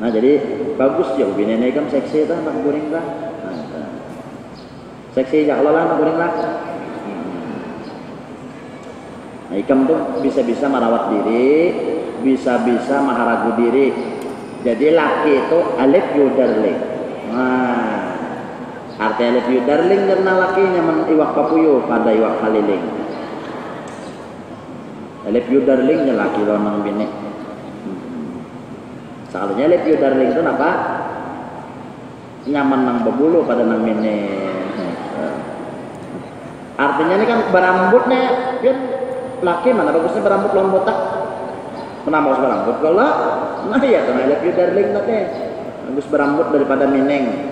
jadi bagus ya bebinian ini kan seksi itu anak guring lah seksi ya Allah lah anak guring lah ikam tuh bisa-bisa merawat diri bisa-bisa maharagu diri jadi laki itu alif you darling arti alif you darling karena laki nyaman iwak papuyo pada iwak kaliling alif you darling nya laki lonang bini soalnya alif you darling itu apa nyaman nang bebulu pada nang bini artinya ini kan berambutnya kan laki mana bagusnya berambut lawan botak menambah berambut kalau iya kan I love you darling nanti bagus berambut daripada mineng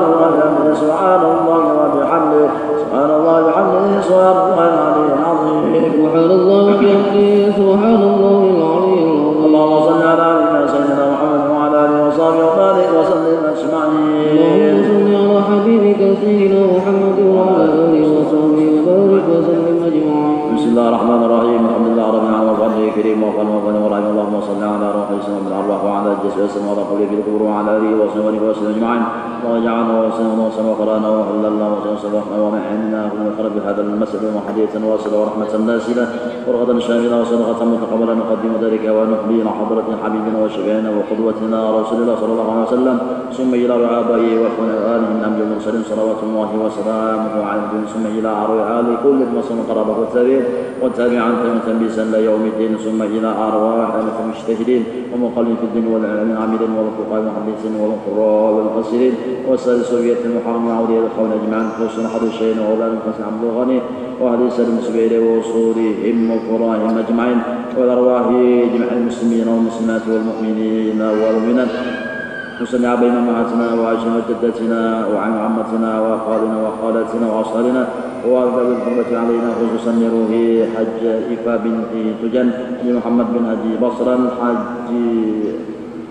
بحمده سبحان الله العلي العظيم. اللهم صل على سيدنا محمد وعلى آله وصحبه وبارك وسلم أجمعين. اللهم صل على حبيبك سيدنا محمد وعلى آله وصحبه وبارك وسلم أجمعين. بسم الله الرحمن الرحيم. الحمد لله رب العالمين وفضله كريم وقال وفضل ورحمه. اللهم صل على روح الاسلام بالارواح وعلى الجسد والسماء وعلى قوله في القبور وعلى اله وصحبه وسلم اجمعين. واجعلنا وسلمنا وسلم وقرانا وحللنا وسلمنا ومحنا ومن خرج هذا المسجد وحديثا واصلا ورحمه نازله ورغدا شامله وصدقه متقبلا نقدم ذلك ونحيي الى حضره حبيبنا وشفيعنا وقدوتنا رسول الله صلى الله عليه وسلم ثم الى ابائه واخوانه واله من انبياء المرسلين صلوات الله وسلامه عليهم ثم الى ارواح كل المسلم قرابه والتابعين والتابعين تنبيسا لا يوم الدين ثم الى ارواح المجتهدين ومقلدين في الدين والعاملين والفقهاء والمحدثين والقراء والمفسرين والسادس سورية المحرم وعودية القوم اجمعين خصوصا حد الشيخ وغلام القاسم عبد الغني وهذه سلم سبيل وصولهم وقراهم اجمعين والارواح جميع المسلمين والمسلمات والمؤمنين والمؤمنات نصلي بين امهاتنا وعشنا وجدتنا وعن عمتنا واخوالنا وخالاتنا واصهارنا وارضى بالحرمة علينا خصوصا لروح حج إفا بنت تجن لمحمد بن هدي بصرا حج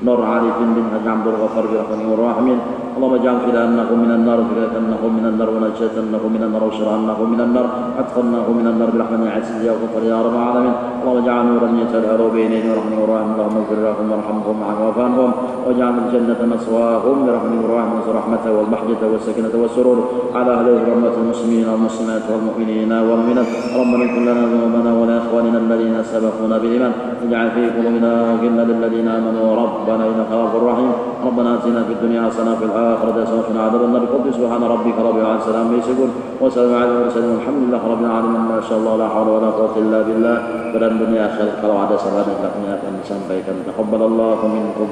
نور عارف بن حج عبد الغفار برحمه الراحمين. اللهم اجعل خلالنا من النار فداء من النار ونجاة من النار وشرعا من النار عتقا من النار برحمة العزيز يا غفار يا رب العالمين. اللهم اجعل نورا يتلألؤ بين يديه ورحمه الراحمين. اللهم اغفر لهم وارحمهم وعنهم وعافهم واجعل الجنة مثواهم برحمه الراحمين الرحمة والبحجة والسكينة والسرور على أهل الرحمة المسلمين والمسلمات والمؤمنين والمؤمنات. ربنا اغفر لنا ذنوبنا ولإخواننا الذين سبقونا بالإيمان واجعل في قلوبنا غلا للذين آمنوا ربنا إنك غفور رحيم. ربنا آتنا في الدنيا حسنة وفي الآخرة حسنة وقنا عذاب النار. سبحان ربك رب العزة عما يصفون وسلام على المرسلين والحمد لله رب العالمين. ما شاء الله لا حول ولا قوة إلا بالله. Dunia akhirat kalau ada salah dan akan disampaikan. Taqabbalallahu minkum